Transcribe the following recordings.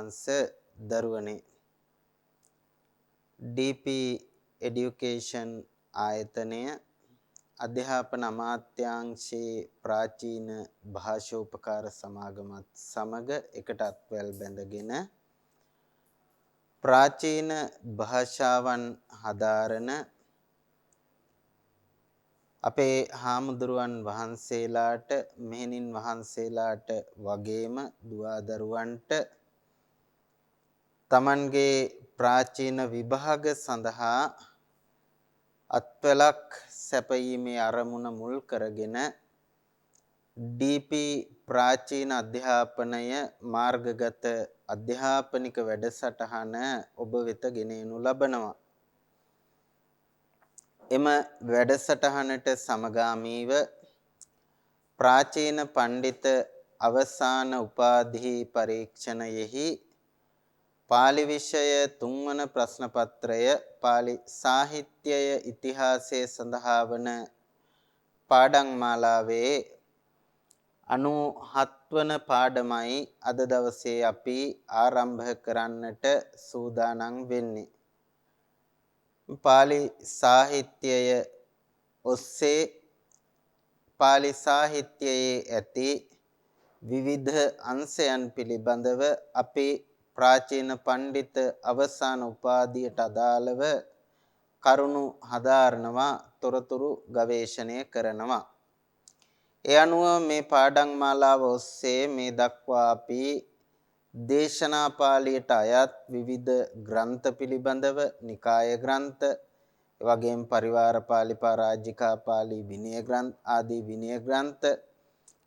වහන්සේ දරුවනේ DP Education ආයතනය අධ්‍යාපන අමාත්‍යාංශයේ ප්‍රාචීන භාෂෝපකාර සමාගමත් සමග එකට අත්වැල් බැඳගෙන ප්‍රාචීන භාෂාවන් හදාරන අපේ හාමුදුරුවන් වහන්සේලාට මෙහෙණින් වහන්සේලාට වගේම දුවදරුවන්ට තමන්ගේ ප්‍රාචීන විභාග සඳහා අත්වැලක් සැපයීමේ අරමුණ මුල් කරගෙන DP ප්‍රාචීන අධ්‍යාපනය මාර්ගගත අධ්‍යාපනික වැඩසටහන ඔබ වෙත ගෙන එනු ලබනවා. එම වැඩසටහනට සමගාමීව ප්‍රාචීන පඬිත අවසාන උපාධි පරීක්ෂණයෙහි පාලි විෂය 3 වන ප්‍රශ්න පත්‍රය පාලි සාහිත්‍යය ඉතිහාසය සඳහා වන පාඩම් මාලාවේ 97 වන පාඩමයි අද දවසේ අපි ආරම්භ කරන්නට සූදානම් වෙන්නේ. පාලි සාහිත්‍යය ඔස්සේ පාලි සාහිත්‍යයේ ඇති විවිධ අංශයන් පිළිබඳව අපි ප්‍රාචීන පඬිත අවසාන උපාධියට අදාළව කරුණු හදාරනවා, තොරතුරු ගවේෂණය කරනවා. ඒ අනුව මේ පාඩම් මාලාව ඔස්සේ මේ දක්වා අපි දේශනා පාළියට අයත් විවිධ ග්‍රන්ථ පිළිබඳව, නිකාය ග්‍රන්ථ, එවැගේම පරිවාර පාළි, පරාජිකා පාළි, විනය ග්‍රන්ථ ආදී විනය ග්‍රන්ථ,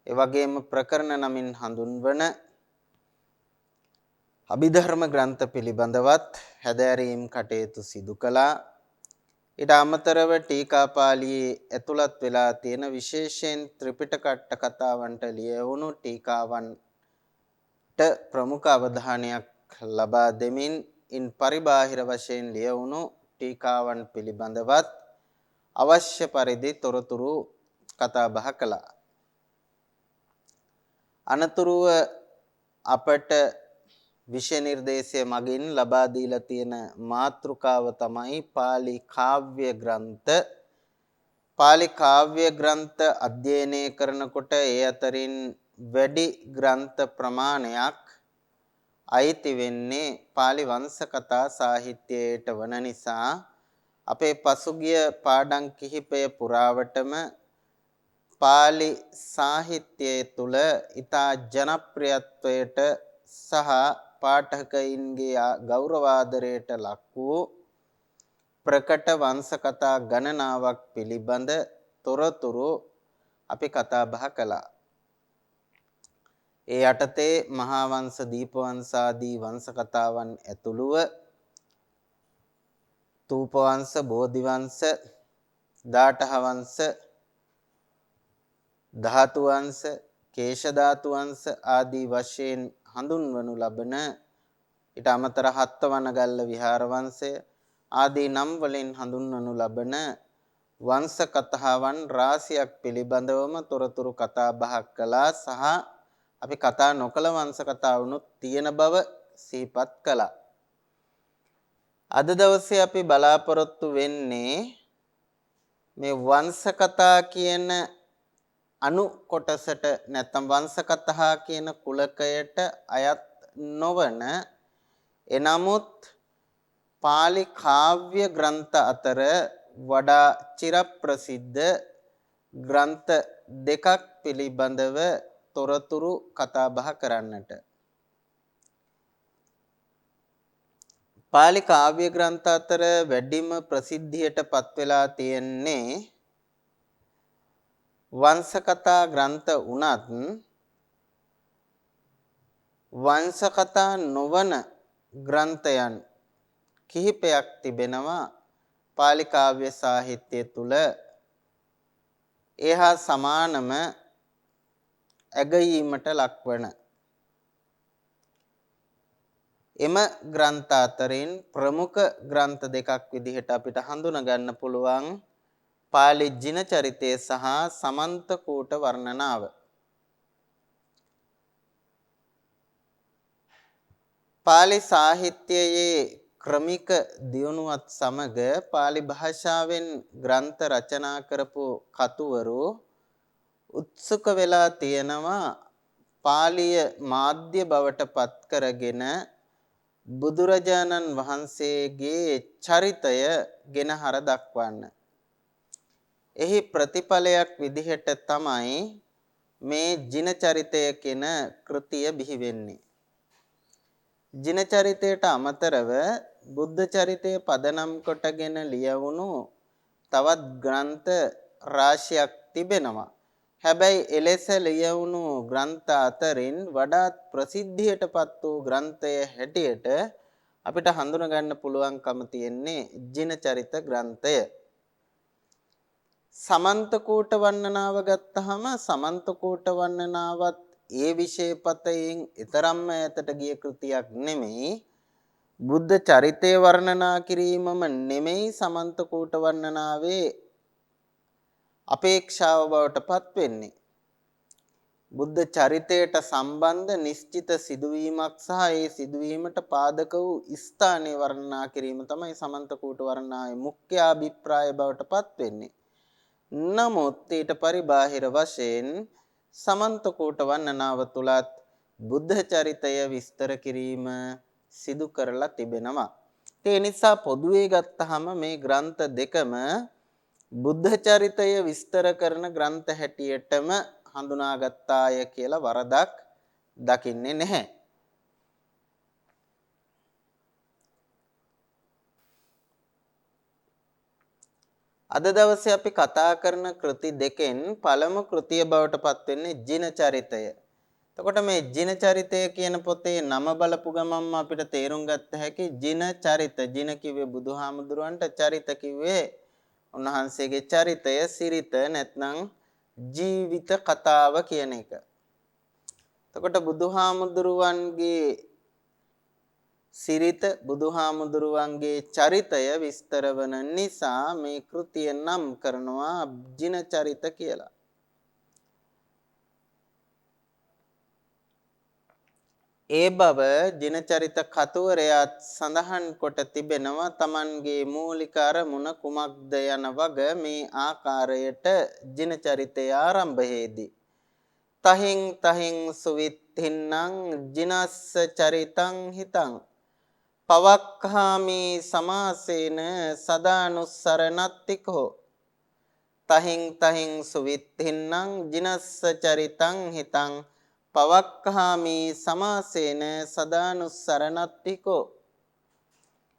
එවැගේම ප්‍රකරණ නමින් හඳුන්වන අභිධර්ම ග්‍රන්ථ පිළිබඳවත් හැදෑරීම් කටයුතු සිදු කළා. ඊට අමතරව ටීකා පාළියේ ඇතුළත් වෙලා තියෙන විශේෂයෙන් ත්‍රිපිටක අට කතාවන්ට ලියවුණු ටීකාවන්ට ප්‍රමුඛ අවධානයක් ලබා දෙමින් ඉන් පරිබාහිර වශයෙන් ලියවුණු ටීකාවන් පිළිබඳවත් අවශ්‍ය පරිදි තොරතුරු කතා බහ කළා. අනතුරුව අපට විෂය නිර්දේශය මගින් ලබා දීලා තියෙන මාතෘකාව තමයි පාලි කාව්‍ය ග්‍රන්ථ. පාලි කාව්‍ය ග්‍රන්ථ අධ්‍යයනය කරනකොට ඒ අතරින් වැඩි ග්‍රන්ථ ප්‍රමාණයක් අයිති වෙන්නේ පාලි වංශ කතා සාහිත්‍යයට වන නිසා අපේ පසුගිය පාඩම් කිහිපය පුරාවටම පාලි සාහිත්‍යයේ තුල ඉතා ජනප්‍රියත්වයට සහ පාඨකයින්ගේ ගෞරවාදරයට ලක් වූ ප්‍රකට වංශ කතා ගණනාවක් පිළිබඳ තොරතුරු අපි කතා බහ කළා. ඒ යටතේ මහා වංශ, දීප වංශ ආදී වංශ කතාවන් ඇතුළුව තූප වංශ, බෝධි වංශ, දාඨහ වංශ, ධාතු වංශ, කේශ ධාතු වංශ ආදී වශයෙන් හඳුන්වනු ලබන ඊට අමතර හත්වනගල්ල විහාර වංශය ආදී නම් වලින් හඳුන්වනු ලබන වංශ කතාවන් රාශියක් පිළිබඳවම තොරතුරු කතා බහක් කළා සහ අපි කතා නොකළ වංශ කතාවුනුත් තියෙන බව සිහිපත් කළා. අද දවසේ අපි බලාපොරොත්තු වෙන්නේ මේ වංශ කතා කියන අනු කොටසට නැත්නම් වංශ කතා කියන කුලකයට අයත් නොවන එනමුත් පාලි කාව්‍ය ග්‍රන්ථ අතර වඩා චිරප්‍රසිද්ධ ග්‍රන්ථ දෙකක් පිළිබඳව තොරතුරු කතා බහ කරන්නට. පාලි කාව්‍ය ග්‍රන්ථ අතර වැඩිම ප්‍රසිද්ධියට පත් වෙලා තියෙන්නේ වංශ කතා ග්‍රන්ථ උනත් වංශ කතා නොවන ග්‍රන්ථයන් කිහිපයක් තිබෙනවා පාලි කාව්‍ය සාහිත්‍ය තුල. එහා සමානම ඇගයීමට ලක්වන එම ග්‍රන්ථ අතරින් ප්‍රමුඛ ග්‍රන්ථ දෙකක් විදිහට අපිට හඳුනා ගන්න පුළුවන් පාලි ජින චරිතය සහ සමන්ත කූට වර්ණනාව. පාලි සාහිත්‍යයේ ක්‍රමික දියුණුවත් සමග පාලි භාෂාවෙන් ග්‍රන්ථ රචනා කරපු කතුවරු උත්සුක වෙලා තියෙනවා පාලිය මාධ්‍ය බවට පත් කරගෙන බුදුරජාණන් වහන්සේගේ චරිතය ගෙනහර දක්වන්න. එහි ප්‍රතිඵලයක් විදිහට තමයි මේ ජින චරිතය කියන කෘතිය බිහි වෙන්නේ. ජින චරිතයට අමතරව බුද්ධ චරිතය පදනම් කොටගෙන ලියවුණු තවත් ග්‍රන්ථ රාශියක් තිබෙනවා. හැබැයි එලෙස ලියවුණු ග්‍රන්ථ අතරින් වඩාත් ප්‍රසිද්ධියටපත් වූ ග්‍රන්ථය හැටියට අපිට හඳුනා ගන්න පුළුවන්කම තියෙන්නේ ජින චරිත ග්‍රන්ථය. සමන්ත කූට වර්ණනාව ගත්තහම සමන්ත කූට වර්ණනාවත් ඒ විශේෂපතයෙන් ඊතරම්ම ඈතට ගිය කෘතියක් නෙමෙයි. බුද්ධ චරිතය වර්ණනා කිරීමම නෙමෙයි සමන්ත කූට වර්ණනාවේ අපේක්ෂාව බවට පත් වෙන්නේ. බුද්ධ චරිතයට සම්බන්ධ නිශ්චිත සිදුවීමක් සහ ඒ සිදුවීමට පාදක වූ ස්ථානයේ වර්ණනා කිරීම තමයි සමන්ත කූට වර්ණනාවේ මුඛ්‍ය අභිප්‍රාය බවට පත් වෙන්නේ. නමුත් ඊට පරිබාහිර වශයෙන් සමන්ත කූට වර්ණනාව තුලත් බුද්ධ චරිතය විස්තර කිරීම සිදු කරලා තිබෙනවා. ඒ නිසා පොදුවේ ගත්තහම මේ ග්‍රන්ථ දෙකම බුද්ධ චරිතය විස්තර කරන ග්‍රන්ථ හැටියටම හඳුනාගත්තාය කියලා වරදක් දකින්නේ නැහැ. අද දවසේ අපි කතා කරන කෘති දෙකෙන් පළමු කෘතිය බවට පත් වෙන්නේ ජින චරිතය. එතකොට මේ ජින චරිතය කියන පොතේ නම බලපු ගමන්ම අපිට තේරුම් ගත්ත හැකි ජින චරිත. ජින කිව්වේ බුදුහාමුදුරන්ට, චරිත කිව්වේ උන්වහන්සේගේ චරිතය, සිරිත නැත්නම් ජීවිත කතාව කියන එක. එතකොට බුදුහාමුදුරුවන්ගේ සිරිත, බුදුහාමුදුරුවන්ගේ චරිතය විස්තර වන නිසා මේ කෘතිය නම් කරනවා ජින චරිත කියලා. ඒ බව ජින චරිත කතුවරයාත් සඳහන් කොට තිබෙනවා. Tamanගේ මූලික අරමුණ කුමක්ද යන වග මේ ආකාරයට ජින චරිතය ආරම්භයේදී තහින් තහින් සුවිත්තින්නං ජිනස්ස චරිතං හිතං පවක්ඛාමි සමාසේන සදානුස්සරණත්තිකෝ තහින් තහින් සුවිත්තින්නං ජිනස්ස චරිතං හිතං පවක්ඛාමි සමාසේන සදානුස්සරණත්තිකෝ.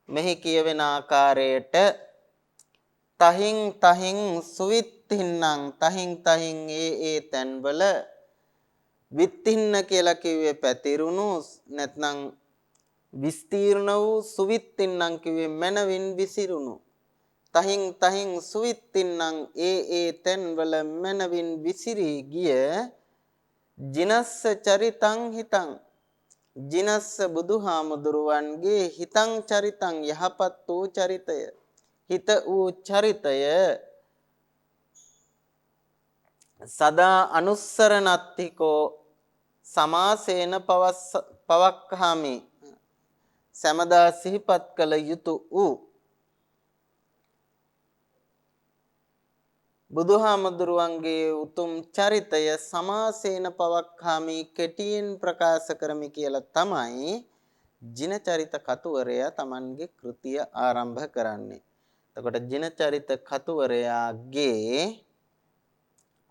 මෙහි කියවෙන ආකාරයට තහින් තහින් සුවිත්තින්නං තහින් තහින් ඒ තැන්වල විත්තින්න කියලා කිව්වේ පැතිරුණු නැත්නම් විස්තීර්ණ වූ, සුවිත්තින්නං කිව්වේ මනවින් විසිරුණු. තහින් තහින් සුවිත්තින්නං ඒ තැන්වල මනවින් විසිරී ගිය ජිනස්ස චරිතං හිතං ජිනස්ස බුදුහාමුදුරුවන්ගේ හිතං චරිතං යහපත් වූ චරිතය, හිත වූ චරිතය සදා අනුස්සරණත්තිකෝ සමාසේන පවක්ඛාමි සමදා සිහිපත් කළ යුතු වූ බුදුහාමුදුරුවන්ගේ උතුම් චරිතය සමාසේන පවක්ඛාමි කෙටියෙන් ප්‍රකාශ කරමි කියලා තමයි ජින චරිත කතුවරයා Tamanගේ කෘතිය ආරම්භ කරන්නේ. එතකොට ජින චරිත කතුවරයාගේ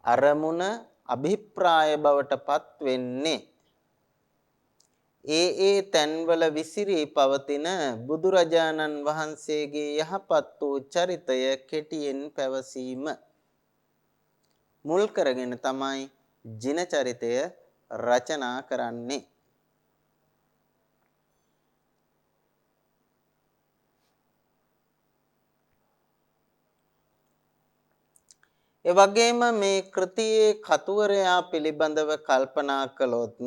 අරමුණ අභිප්‍රාය බවට පත් වෙන්නේ ඒ තැන්වල විසිරී පවතින බුදුරජාණන් වහන්සේගේ යහපත් වූ චරිතය කෙටියෙන් පැවසීම මුල් කරගෙන තමයි ජින චරිතය රචනා කරන්නේ. ඒ වගේම මේ කෘතියේ කතුවරයා පිළිබඳව කල්පනා කළොත්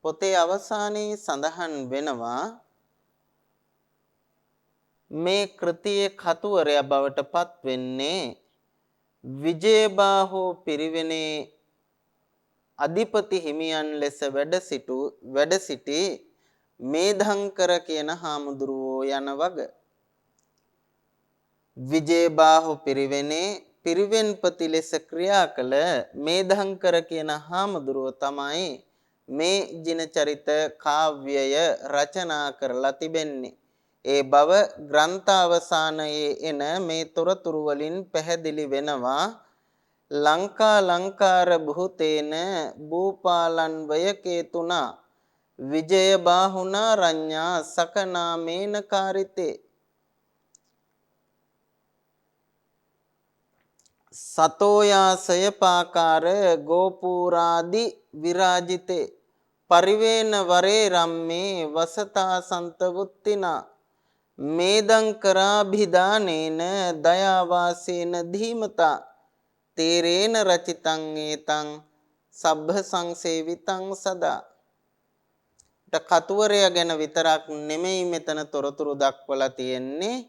පොතේ අවසානයේ සඳහන් වෙනවා මේ කෘතියේ කතුවරයා බවට පත් වෙන්නේ විජයබාහු පිරිවෙනේ අධිපති හිමියන් ලෙස වැඩ සිටි මේධංකර කියන හාමුදුරුවෝ යන වග විජේබාහු පිරිවෙනේ පිරිවෙන්පති ලෙස ක්‍රියා කළ මේධංකර කියන හාමුදුරුව තමයි මේ ජිනචරිත කාව්‍යය රචනා කරලා තිබෙන්නේ. ඒ බව ග්‍රන්ථාවසානයේ එන මේ තොරතුරු වලින් පැහැදිලි වෙනවා. ලංකා ලංකාර බුතේන භූපාලන්වය කේතුනා විජය බාහුනා රඤ්ඤා සකනාමේන කාරිතේ සතෝයාසය පාකාර ගෝපුරාදි විරාජිතේ පරිවේන වරේ රම්මේ වසතා සන්තවුත්තිනා මේදංකරාභිදානේන දයාවාසේන ධීමතා තේරේන රචිතං ඒතං සබ්බ සංසේවිතං සදා. කතුවරය ගැන විතරක් නෙමෙයි මෙතන තොරතුරු දක්වලා තියෙන්නේ.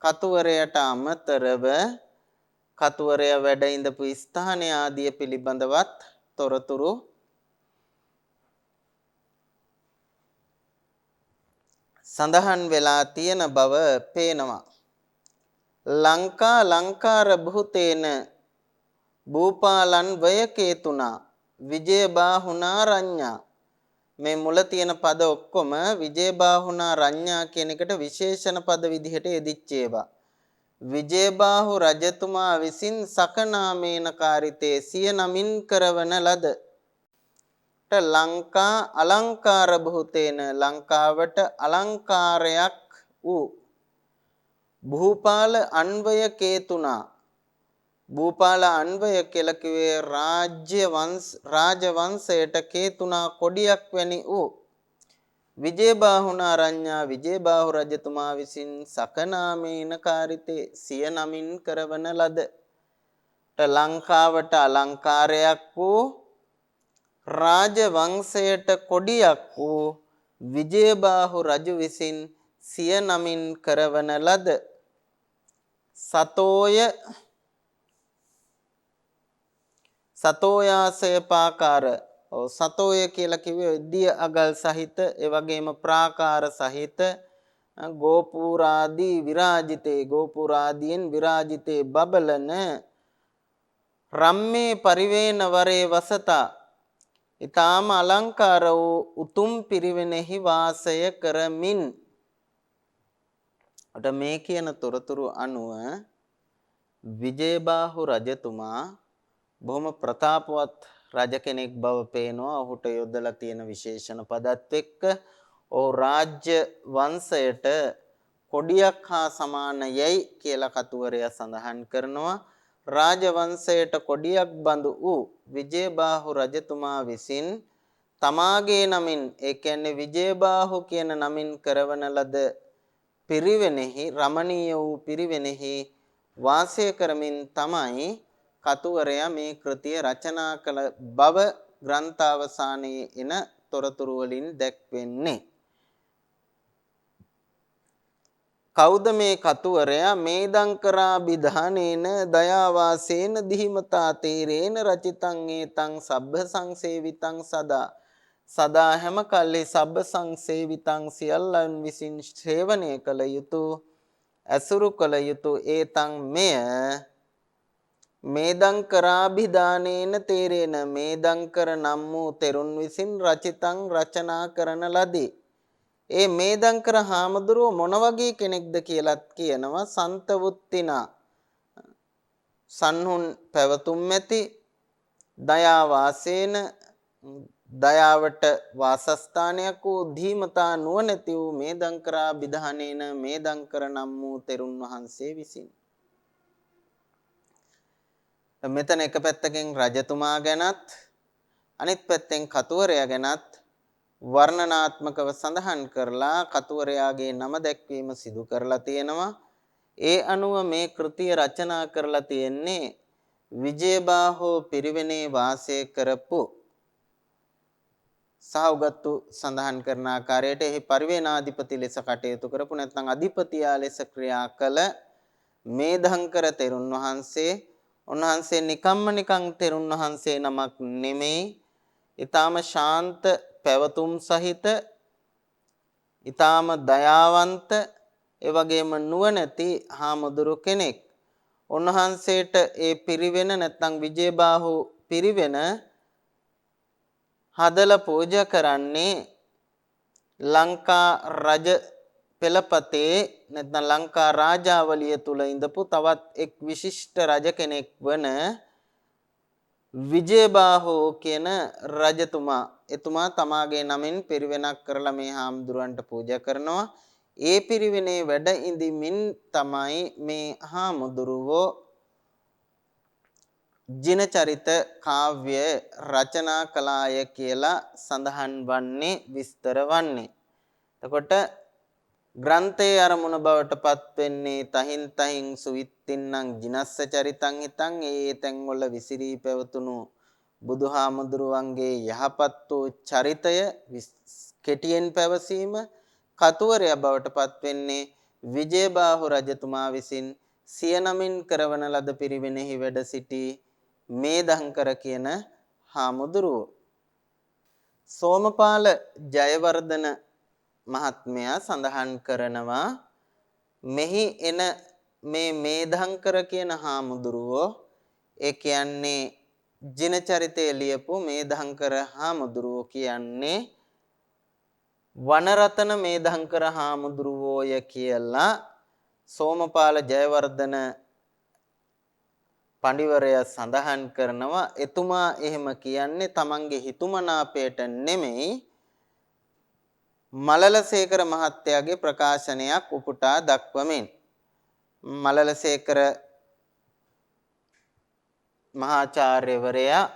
කතුවරයට අමතරව කතුවරය වැඩ ඉඳපු ස්ථානය ආදිය පිළිබඳවත් තොරතුරු සඳහන් වෙලා තියෙන බව පේනවා. ලංකා ලංකාර භූතේන භූපාලන් වයකේතුනා විජයබාහුනා රඤ්ඤා. මේ මුල තියෙන පද ඔක්කොම විජයබාහුනා රඤ්ඤා කියන එකට විශේෂණ පද විදිහට යෙදිච්ච ඒවා. විජයබාහු රජතුමා විසින් සකනාමේන කාරිතේ සිය නමින් කරවන ලද ලංකා අලංකාර භූතේන ලංකාවට අලංකාරයක් වූ භූපාල අන්වය කේතුනා භූපාල අන්වය කියලා කිව්වේ රාජවංශයට කේතුනා කොඩියක් වැනි වූ විජේබාහුනා රඤ්ඤා විජේබාහු රජතුමා විසින් සකනාමේන කාරිතේ සිය නමින් කරවන ලද ලංකාවට අලංකාරයක් වූ රාජවංශයට කොඩියක් වූ විජේබාහු රජු විසින් සිය නමින් කරවන ලද සතෝයාසය පාකාර සතෝය කියලා කිව්වේ දිය අගල් සහිත ඒ වගේම ප්‍රාකාර සහිත ගෝපුරාදී විරාජිතේ ගෝපුරාදීන් විරාජිතේ බබලන රම්මේ පරිවේන වරේ වසතා ඊටාම අලංකාර වූ උතුම් පිරිවෙනෙහි වාසය කරමින් අට මේ කියන තොරතුරු අනුව විජේබාහු රජතුමා බොහොම ප්‍රතාපවත් රජ කෙනෙක් බව පේනවා. ඔහුට යොදලා තියෙන විශේෂණ පදත් එක්ක ඔහු රාජ්‍ය වංශයට කොඩියක් හා සමාන යයි කියලා කතුවරයා සඳහන් කරනවා. රාජවංශයට කොඩියක් බඳු වූ විජේබාහු රජතුමා විසින් තමාගේ නමින් ඒ කියන්නේ විජේබාහු කියන නමින් කරවන ලද පිරිවෙනෙහි රමණීය වූ පිරිවෙනෙහි වාසය කරමින් තමයි කතුවරයා මේ කෘතිය රචනා කළ බව ග්‍රන්ථාවසානයේ එන තොරතුරු වලින් දැක්වෙන්නේ. කවුද මේ කතුවරයා? මේදංකරාභිධානේන දයාවාසේන ධීමතා තේරේන රචිතං ඒතං සබ්බ සංසේවිතං සදා සදා හැම කල්හි සබ්බ සංසේවිතං සියල්ලන් විසින් සේවනය කළ යුතු ඇසුරු කළ යුතු ඒතං මෙය මේදංකරාභිධානේන තේරේන මේදංකර නම් වූ තෙරුන් විසින් රචිතං රචනා කරන ලදී. ඒ මේදංකර හාමුදුරුව මොන වගේ කෙනෙක්ද කියලත් කියනවා. සන්තවුත්තිනා සන්හුන් පැවතුම් ඇති දයාවාසේන දයාවට වාසස්ථානයක් වූ ධීමතා නුවණැති වූ මේදංකරාභිධානේන මේදංකර නම් වූ තෙරුන් වහන්සේ විසින්. මෙතන එක පැත්තකින් රජතුමා ගැනත් අනිත් පැත්තෙන් කතුවරයා ගැනත් වර්ණනාත්මකව සඳහන් කරලා කතුවරයාගේ නම දැක්වීම සිදු කරලා තියෙනවා. ඒ අනුව මේ කෘතිය රචනා කරලා තියෙන්නේ විජේබාහු පිරිවෙනේ වාසය කරපු සහවගතු සඳහන් කරන ආකාරයට එහි පරිවේනාධිපති ලෙස කටයුතු කරපු නැත්නම් අධිපතියා ලෙස ක්‍රියා කළ මේධංකර තෙරුන් වහන්සේ. උන්වහන්සේ නිකන් තෙරුන් වහන්සේ නමක් නෙමෙයි. ඊටාම ශාන්ත පැවතුම් සහිත ඊටාම දයාවන්ත ඒ වගේම නුවණැති හාමුදුරු කෙනෙක්. උන්වහන්සේට ඒ පිරිවෙන නැත්නම් විජේබාහු පිරිවෙන හදලා පූජා කරන්නේ ලංකා රජ පෙළපතේ නැත්නම් ලංකා රාජාවලිය තුල ඉඳපු තවත් එක් විශිෂ්ට රජ කෙනෙක් වන විජේබාහු කියන රජතුමා. එතුමා තමාගේ නමින් පිරිවෙනක් කරලා මේ හාමුදුරන්ට පූජා කරනවා. ඒ පිරිවෙනේ වැඩ ඉඳිමින් තමයි මේ හාමුදුරුවෝ ජිනචරිත කාව්‍ය රචනා කළාය කියලා සඳහන් වන්නේ විස්තර වන්නේ. එතකොට ග්‍රන්ථයේ අරමුණ බවට පත් වෙන්නේ තහින් තහින් සුවිත්තින්නම් ජිනස්ස චරිතං හිතං ඒ තැන්වල විසිරී පැවතුණු බුදුහාමුදුරුවන්ගේ යහපත් වූ චරිතය කෙටියෙන් පැවසීම කතුවරය බවට පත් වෙන්නේ විජේබාහු රජතුමා විසින් සිය නමින් කරවන ලද පිරිවෙනෙහි වැඩ සිටි මේධංකර කියන හාමුදුරුවෝ. සෝමපාල ජයවර්ධන මහත්මයා සඳහන් කරනවා මෙහි එන මේ මේධංකර කියන හාමුදුරුවෝ ඒ කියන්නේ ජිනචරිතය ලියපු මේධංකර හාමුදුරුවෝ කියන්නේ වනරතන මේධංකර හාමුදුරුවෝය කියලා සෝමපාල ජයවර්ධන පඬිවරයා සඳහන් කරනවා. එතුමා එහෙම කියන්නේ තමන්ගේ හිතුමනාපයට නෙමෙයි මලලසේකර මහත්තයාගේ ප්‍රකාශනයක් උපුටා දක්වමින්. මලලසේකර මහාචාර්යවරයා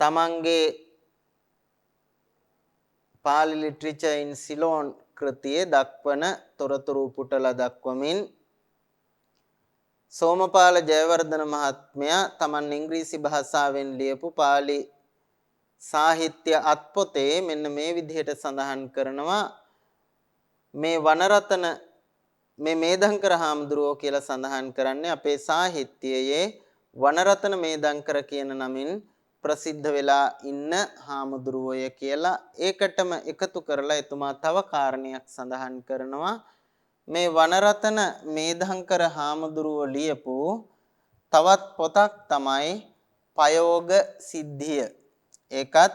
තමන්ගේ පාලි ලිටරේචර් ඉන් සිලෝන් කෘතියේ දක්වන තොරතුරු උපුටලා දක්වමින් සෝමපාල ජයවර්ධන මහත්මයා තමන් ඉංග්‍රීසි භාෂාවෙන් ලියපු පාලි සාහිත්‍ය අත්පොතේ මෙන්න මේ විදිහට සඳහන් කරනවා මේ වනරතන මේ මේධංකර හාමුදුරුවෝ කියලා සඳහන් කරන්නේ අපේ සාහිත්‍යයේ වනරතන මේධංකර කියන නමින් ප්‍රසිද්ධ වෙලා ඉන්න හාමුදුරුවෝය කියලා. ඒකටම එකතු කරලා එතුමා තව කාරණයක් සඳහන් කරනවා මේ වනරතන මේධංකර හාමුදුරුවෝ ලියපු තවත් පොතක් තමයි පයෝග සිද්ධිය. ඒකත්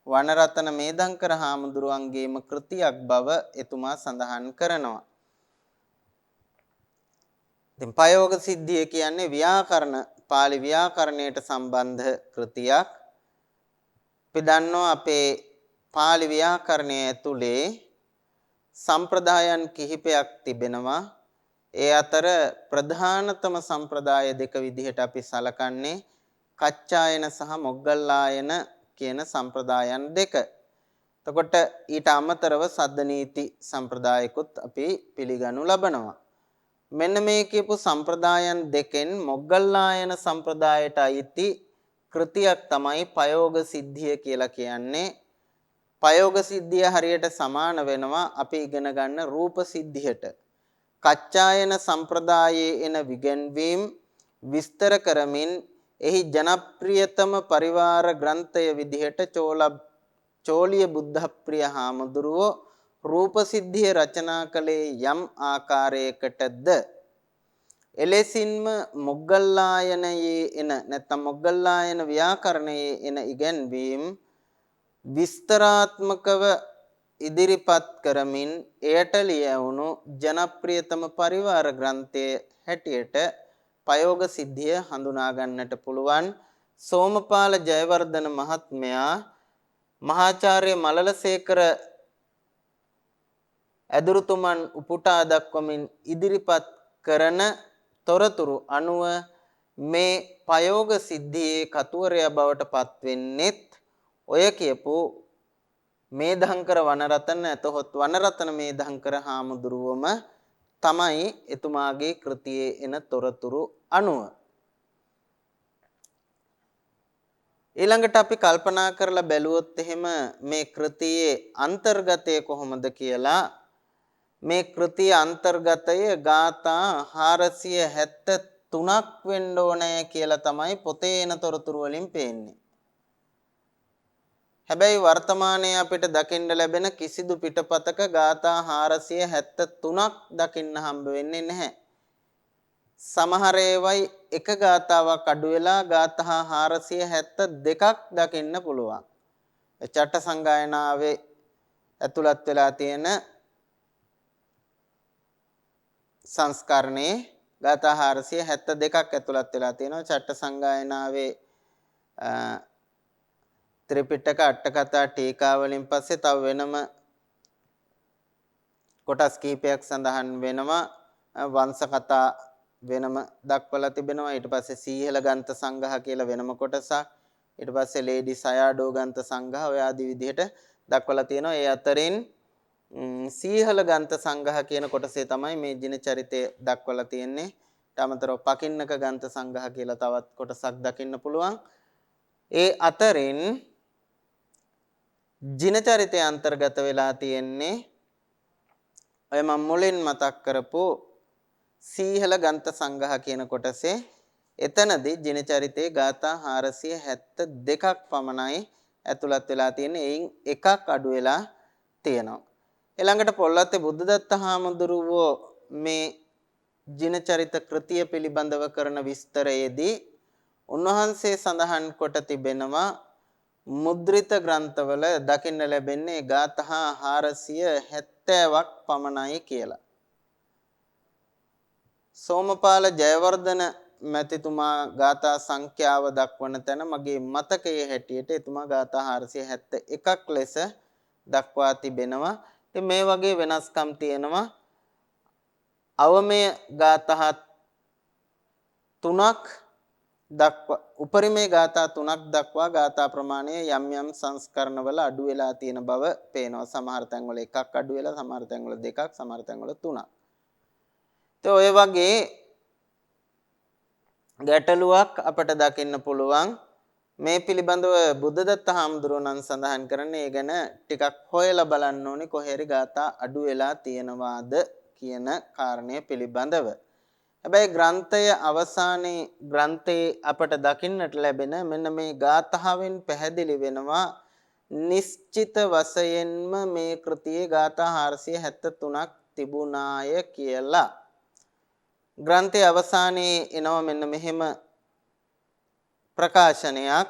වනරතන මේධංකර හාමුදුරුවන්ගේම කෘතියක් බව එතුමා සඳහන් කරනවා. ඉතින් පයෝග සිද්ධිය කියන්නේ ව්‍යාකරණ පාලි ව්‍යාකරණයට සම්බන්ධ කෘතියක්. අපි දන්නවා අපේ පාලි ව්‍යාකරණය ඇතුලේ සම්ප්‍රදායන් කිහිපයක් තිබෙනවා. ඒ අතර ප්‍රධානතම සම්ප්‍රදාය දෙක විදිහට අපි සලකන්නේ කච්චායන සහ මොග්ගල්ලායන කියන සම්ප්‍රදායන් දෙක. එතකොට ඊට අමතරව සද්ද නීති සම්ප්‍රදායකුත් අපි පිළිගනු ලබනවා. මෙන්න මේ කියපු සම්ප්‍රදායන් දෙකෙන් මොග්ගල්ලායන සම්ප්‍රදායට අයිති කෘතියක් තමයි පයෝග සිද්ධිය කියලා කියන්නේ. පයෝග සිද්ධිය හරියට සමාන වෙනවා අපි ඉගෙන ගන්න රූප සිද්ධියට. කච්චායන සම්ප්‍රදායේ එන විගන්වීම් විස්තර කරමින් එහි ජනප්‍රියතම පරිවාර ග්‍රන්ථය විදිහට චෝලිය බුද්ධප්‍රිය හාමුදුරුවෝ රූප සිද්ධිය රචනා කළේ යම් ආකාරයකටද එලෙසින්ම මොග්ගල්ලායනයේ එන නැත්නම් මොග්ගල්ලායන ව්‍යාකරණයේ එන ඉගැන්වීම් විස්තරාත්මකව ඉදිරිපත් කරමින් එයට ලියවුණු ජනප්‍රියතම පරිවාර ග්‍රන්ථයේ හැටියට පයෝග සිද්ධිය හඳුනා ගන්නට පුළුවන්. සෝමපාල ජයවර්ධන මහත්මයා මහාචාර්ය මලලසේකර ඇදුරුතුමන් උපුටා දක්වමින් ඉදිරිපත් කරන තොරතුරු අනුව මේ පයෝග සිද්ධියේ කතුවරයා බවට පත් වෙන්නේත් ඔය කියපු මේධංකර වනරතන එතකොට වනරතන මේධංකර හාමුදුරුවම තමයි එතුමාගේ කෘතියේ එන තොරතුරු අනුව. ඊළඟට අපි කල්පනා කරලා බැලුවොත් එහෙම මේ කෘතියේ අන්තර්ගතය කොහොමද කියලා. මේ කෘතිය අන්තර්ගතය ගාථා 473ක් වෙන්න ඕනේ කියලා තමයි පොතේ එන තොරතුරු වලින් පේන්නේ. හැබැයි වර්තමානයේ අපිට දකින්න ලැබෙන කිසිදු පිටපතක ගාථා 473ක් දකින්න හම්බ වෙන්නේ නැහැ. සමහර ඒවායි එක ගාථාවක් අඩු වෙලා ගාථා 472ක් දකින්න පුළුවන්. චට්ට සංගායනාවේ ඇතුළත් වෙලා තියෙන සංස්කරණේ ගාථා 472ක් ඇතුළත් වෙලා තියෙනවා. චට්ට සංගායනාවේ ත්‍රිපිටක අට කතා ටීකා වලින් පස්සේ තව වෙනම කොටස් කීපයක් සඳහන් වෙනවා. වංශ කතා වෙනම දක්වලා තිබෙනවා. ඊට පස්සේ සීහල ගන්ත සංග්‍රහ කියලා වෙනම කොටසක්. ඊට පස්සේ ලේඩි සයාඩෝ ගන්ත සංග්‍රහ ඔය ආදී විදිහට දක්වලා තියෙනවා. ඒ අතරින් සීහල ගන්ත සංග්‍රහ කියන කොටසේ තමයි මේ ජින චරිතය දක්වලා තියෙන්නේ. ඊට අමතරව පකින්නක ගන්ත සංග්‍රහ කියලා තවත් කොටසක් දකින්න පුළුවන්. ඒ අතරින් ජින චරිතය අන්තර්ගත වෙලා තියෙන්නේ ඔය මම මුලින් මතක් කරපු සීහල ගන්ත සංග්‍රහ කියන කොටසේ. එතනදී ජින චරිතයේ ගාථා 472ක් පමණයි ඇතුළත් වෙලා තියෙන්නේ. එයින් එකක් අඩු වෙලා තියෙනවා. ඊළඟට පොල්ලත්තේ බුද්ධදත්ත හාමුදුරුවෝ මේ ජින චරිත කෘතිය පිළිබඳව කරන විස්තරයේදී උන්වහන්සේ සඳහන් කොට තිබෙනවා මුද්‍රිත ග්‍රන්ථවල දකින්න ලැබෙන්නේ ගාථා 470ක් පමණයි කියලා. සෝමපාල ජයවර්ධන මැතිතුමා ගාථා සංඛ්‍යාව දක්වන තැන මගේ මතකයේ හැටියට එතුමා ගාථා 471ක් ලෙස දක්වා තිබෙනවා. ඉතින් මේ වගේ වෙනස්කම් තියෙනවා. අවමය ගාථා 3ක් දක්වා උපරිමේ ගාථා 3ක් දක්වා ගාථා ප්‍රමාණය යම් යම් සංස්කරණවල අඩු වෙලා තියෙන බව පේනවා. සමහර තැන්වල එකක් අඩු වෙලා, සමහර තැන්වල දෙකක්, සමහර තැන්වල තුනක්. ඔය වගේ ගැටලුවක් අපට දකින්න පුළුවන්. මේ පිළිබඳව බුද්ධදත්ත හාමුදුරුවෝ සඳහන් කරන්නේ ඒ ගැන ටිකක් හොයලා බලන්න ඕනේ කොහේරි ගාථා අඩු වෙලා තියෙනවාද කියන කාරණය පිළිබඳව. හැබැයි ග්‍රන්ථය අවසානයේ ග්‍රන්ථයේ අපට දකින්නට ලැබෙන මෙන්න මේ ගාථාවෙන් පැහැදිලි වෙනවා නිශ්චිත වශයෙන්ම මේ කෘතියේ ගාථා 473ක් තිබුණාය කියලා. ග්‍රන්ථයේ අවසානයේ එනවා මෙන්න මෙහෙම ප්‍රකාශනයක්.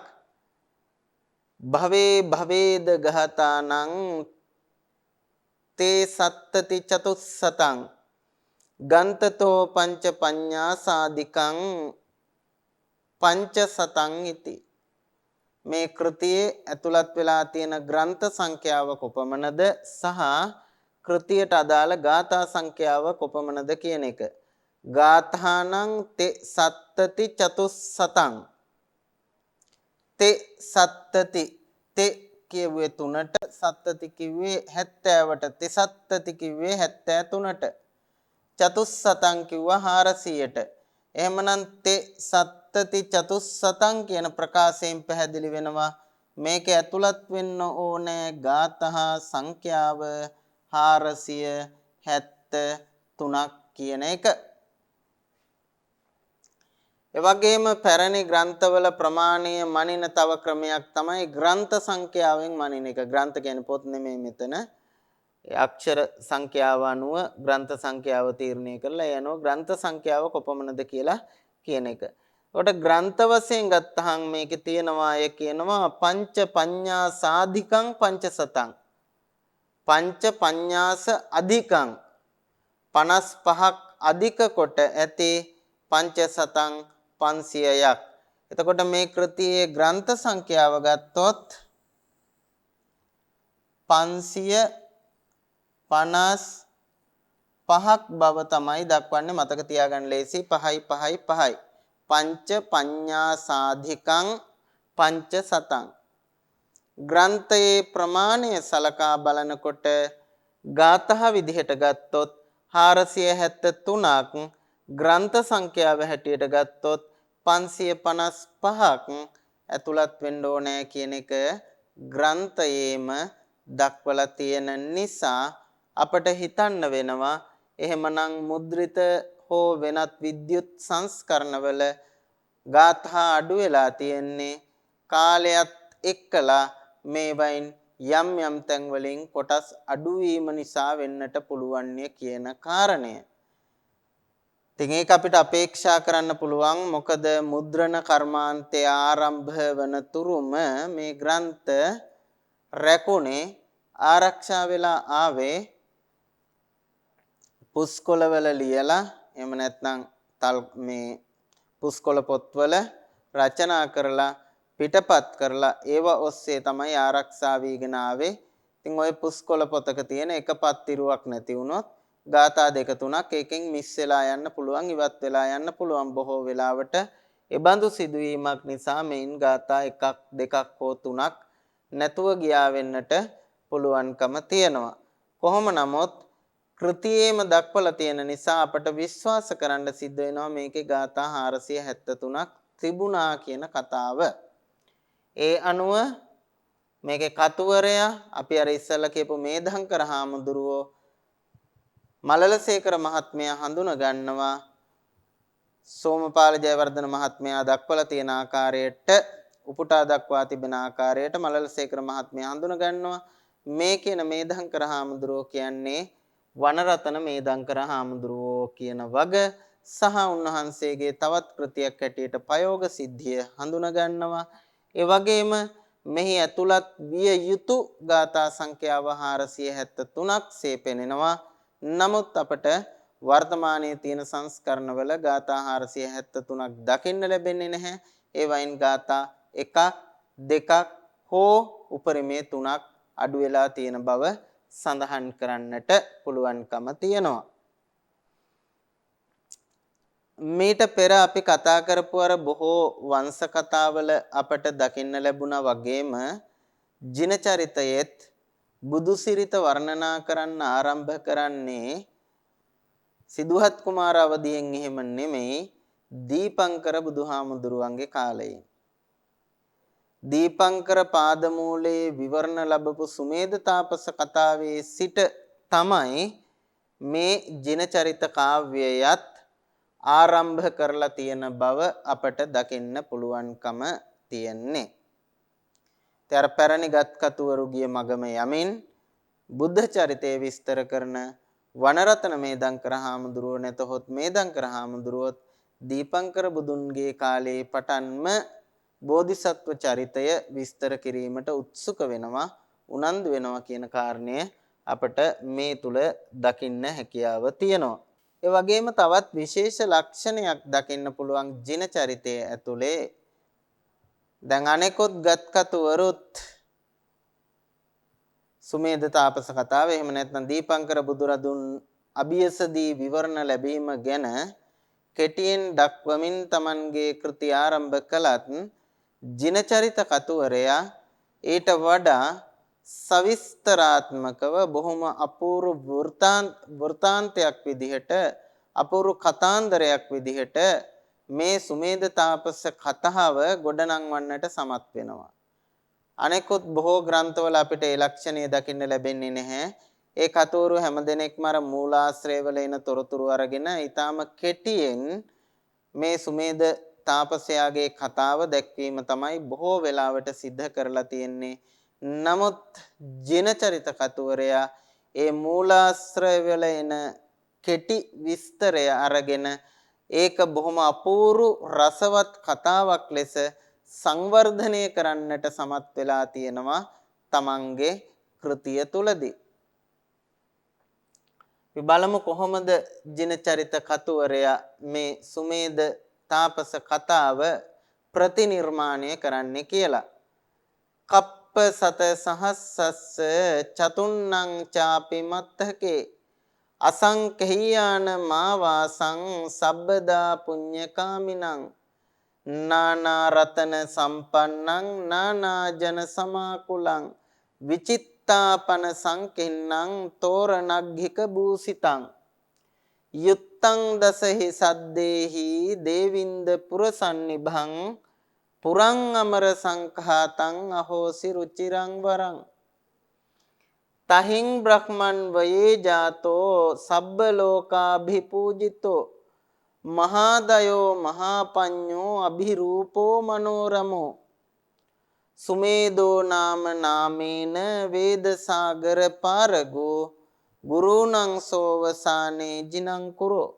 භවේ භවේද ගහතානං තේ සත්තති චතුස්සතං ගන්තතෝ පංච පඤ්ඤා සාධිකං පංචසතං ඉති. මේ කෘතියේ ඇතුළත් වෙලා තියෙන ග්‍රන්ථ සංඛ්‍යාව කොපමණද සහ කෘතියට අදාළ ගාථා සංඛ්‍යාව කොපමණද කියන එක. ගාථානං තේ සත්තති චතුස්සතං. තේ සත්තති තේ කියුවේ 3ට, සත්තති කිව්වේ 70ට, තේ සත්තති කිව්වේ 73ට, චතුස්සතං කිව්වා 400ට. එහෙමනම් තේ සත්තති චතුස්සතං කියන ප්‍රකාශයෙන් පැහැදිලි වෙනවා මේක ඇතුළත් වෙන්න ඕනේ ගාථා සංඛ්‍යාව 473ක් කියන එක. එවැගේම පැරණි ග්‍රන්ථවල ප්‍රමාණය මනින තව ක්‍රමයක් තමයි ග්‍රන්ථ සංඛ්‍යාවෙන් මනින එක. ග්‍රන්ථ කියන්නේ පොත් නෙමෙයි මෙතන. අක්ෂර සංඛ්‍යාව අනුව ග්‍රන්ථ සංඛ්‍යාව තීරණය කරලා ඒ අනුව ග්‍රන්ථ සංඛ්‍යාව කොපමණද කියලා කියන එක. ඒකට ග්‍රන්ථ වශයෙන් ගත්තහම මේකේ තියෙනවා අය කියනවා පංච පඤ්ඤා සාධිකං පංචසතං. පංච පඤ්ඤාස අධිකං 55ක් අධික කොට ඇති පංචසතං 500ක්. එතකොට මේ කෘතියේ ග්‍රන්ථ සංඛ්‍යාව ගත්තොත් 555ක් බව තමයි දක්වන්නේ. මතක තියාගන්න ලේසි. 5යි 5යි 5යි. පංච පඤ්ඤා සාධිකං පංචසතං. ග්‍රන්ථයේ ප්‍රමාණය සලකා බලනකොට ගාථා විදිහට ගත්තොත් 473ක්, ග්‍රන්ථ සංඛ්‍යාව හැටියට ගත්තොත් 555ක් ඇතුළත් වෙන්න ඕනේ කියන එක ග්‍රන්ථයේම දක්වලා තියෙන නිසා අපට හිතන්න වෙනවා එහෙමනම් මුද්‍රිත හෝ වෙනත් විද්‍යුත් සංස්කරණවල ගාථා අඩු වෙලා තියෙන්නේ කාලයත් එක්කලා මේ වයින් යම් යම් තැන් වලින් කොටස් අඩු වීම නිසා වෙන්නට පුළුවන් කියන කාරණය. ඉතින් ඒක අපිට අපේක්ෂා කරන්න පුළුවන් මොකද මුද්‍රණ කර්මාන්තය ආරම්භ වන තුරුම මේ ග්‍රන්ථ රැකුනේ ආරක්ෂා වෙලා ආවේ පුස්කොළවල ලියලා එහෙම නැත්නම් මේ පුස්කොළ පොත්වල රචනා කරලා පිටපත් කරලා ඒව ඔස්සේ තමයි ආරක්ෂා වීගෙන ආවේ. ඉතින් ওই පුස්කොළ පොතක තියෙන එක පත්තිරුවක් නැති වුණොත් ගාථා දෙක තුනක් එකෙන් මිස් වෙලා යන්න පුළුවන්, ඉවත් වෙලා යන්න පුළුවන්. බොහෝ වෙලාවට ඒ බඳු සිදුවීමක් නිසා මේන් ගාථා එකක් දෙකක් හෝ තුනක් නැතුව ගියා වෙන්නට පුළුවන්කම තියෙනවා. කොහොම නමුත් කෘතියේම දක්වලා තියෙන නිසා අපට විශ්වාස කරන්න සිද්ධ වෙනවා මේකේ ගාථා 473ක් තිබුණා කියන කතාව. ඒ අනුව මේකේ කතුවරයා අපි අර ඉස්සෙල්ලා කියපු මේධංකර හාමුදුරුවෝ මලලසේකර මහත්මයා හඳුන ගන්නවා සෝමපාල ජයවර්ධන මහත්මයා දක්වලා තියෙන ආකාරයට උපුටා දක්වා තිබෙන ආකාරයට මලලසේකර මහත්මයා හඳුන ගන්නවා මේ කියන මේධංකර හාමුදුරුවෝ කියන්නේ වනරතන මේධංකර හාමුදුරුවෝ කියන වග සහ උන්වහන්සේගේ තවත් කෘතියක් හැටියට ප්‍රයෝග සිද්ධිය හඳුන ගන්නවා. ඒ වගේම මෙහි ඇතුළත් විය යුතු ගාථා සංඛ්‍යාව 473ක් සේ පෙනෙනවා. නමුත් අපට වර්තමානයේ තියෙන සංස්කරණවල ගාථා 473ක් දකින්න ලැබෙන්නේ නැහැ. ඒ වයින් ගාථා එකක් දෙකක් හෝ උපරිමේ තුනක් අඩු වෙලා තියෙන බව සඳහන් කරන්නට පුළුවන්කම තියෙනවා. මීට පෙර අපි කතා කරපු අර බොහෝ වංශ කතාවල අපට දකින්න ලැබුණා වගේම ජින චරිතයේත් බුදුසිරිත වර්ණනා කරන්න ආරම්භ කරන්නේ සිදුහත් කුමාර අවදියෙන් එහෙම නෙමෙයි දීපංකර බුදුහාමුදුරුවන්ගේ කාලයේ. දීපංකර පාදමූලයේ විවරණ ලැබපු සුමේද තාපස කතාවේ සිට තමයි මේ ජින චරිත කාව්‍යයත් ආරම්භ කරලා තියෙන බව අපට දකින්න පුළුවන්කම තියෙන්නේ. තර පැරණිගත් කතුවරුගේ මගම යමින් බුද්ධ චරිතය විස්තර කරන වනරතන මේධංකර හාමුදුරුවෝ නැතහොත් මේධංකර හාමුදුරුවොත් දීපංකර බුදුන්ගේ කාලයේ පටන්ම බෝධිසත්ව චරිතය විස්තර කිරීමට උත්සුක වෙනවා, උනන්දු වෙනවා කියන කාරණය අපට මේ තුල දකින්න හැකියාව තියෙනවා. ඒ වගේම තවත් විශේෂ ලක්ෂණයක් දකින්න පුළුවන් ජින චරිතයේ ඇතුලේ දැන් අනෙකුත් ගත්කතුවරුත් සුමේද තාපස කතාව එහෙම නැත්නම් දීපංකර බුදුරදුන් අභියසදී විවරණ ලැබීම ගැන කෙටියෙන් දක්වමින් Tamanගේ කෘති ආරම්භ කළත් ජින චරිත කතුවරයා ඊට වඩා සවිස්තරාත්මකව බොහොම අපූර්ව වෘත්තාන්තයක් විදිහට අපූර්ව කතාන්දරයක් විදිහට මේ සුමේද තාපස කතාව ගොඩනංවන්නට සමත් වෙනවා. අනෙකුත් බොහෝ ග්‍රන්ථවල අපිට ඒ ලක්ෂණය දකින්න ලැබෙන්නේ නැහැ. ඒ කතෝරු හැමදෙනෙක්ම අර මූලාශ්‍රයවල එන තොරතුරු අරගෙන ඊටාම කෙටියෙන් මේ සුමේද තාපසයාගේ කතාව දැක්වීම තමයි බොහෝ වෙලාවට සිද්ධ කරලා තියෙන්නේ. නමුත් ජින චරිත කතුවරයා ඒ මූලාශ්‍රයවල එන කෙටි විස්තරය අරගෙන ඒක බොහොම අපූර්ව රසවත් කතාවක් ලෙස සංවර්ධනය කරන්නට සමත් වෙලා තියෙනවා තමන්ගේ කෘතිය තුලදී. අපි බලමු කොහොමද ජින චරිත කතුවරයා මේ සුමේද තාපස කතාව ප්‍රතිනිර්මාණය කරන්නේ කියලා. කප්ප සත සහස්සස්ස චතුන්නං චාපි මත්තකේ අසංකහියාන මාවාසං සබ්බදා පුඤ්ඤකාමිනං නානා රතන සම්පන්නං නානා ජන සමාකුලං විචිත්තාපන සංකින්නං තෝරණග්ගික භූසිතං යුත්තං දසහි සද්දේහි දේවින්ද පුරසන්නිභං පුරං අමර සංඛාතං අහෝසි රුචිරං වරං තහින් බ්‍රහ්මන් වයේ ජාතෝ සබ්බ ලෝකාභිපූජිතෝ මහාදයෝ මහාපඤ්ඤෝ අභිරූපෝ මනෝරමෝ සුමේදෝ නාම නාමේන වේද සාගර පාරගෝ ගුරුණං සෝවසානේ ජිනං කුරෝ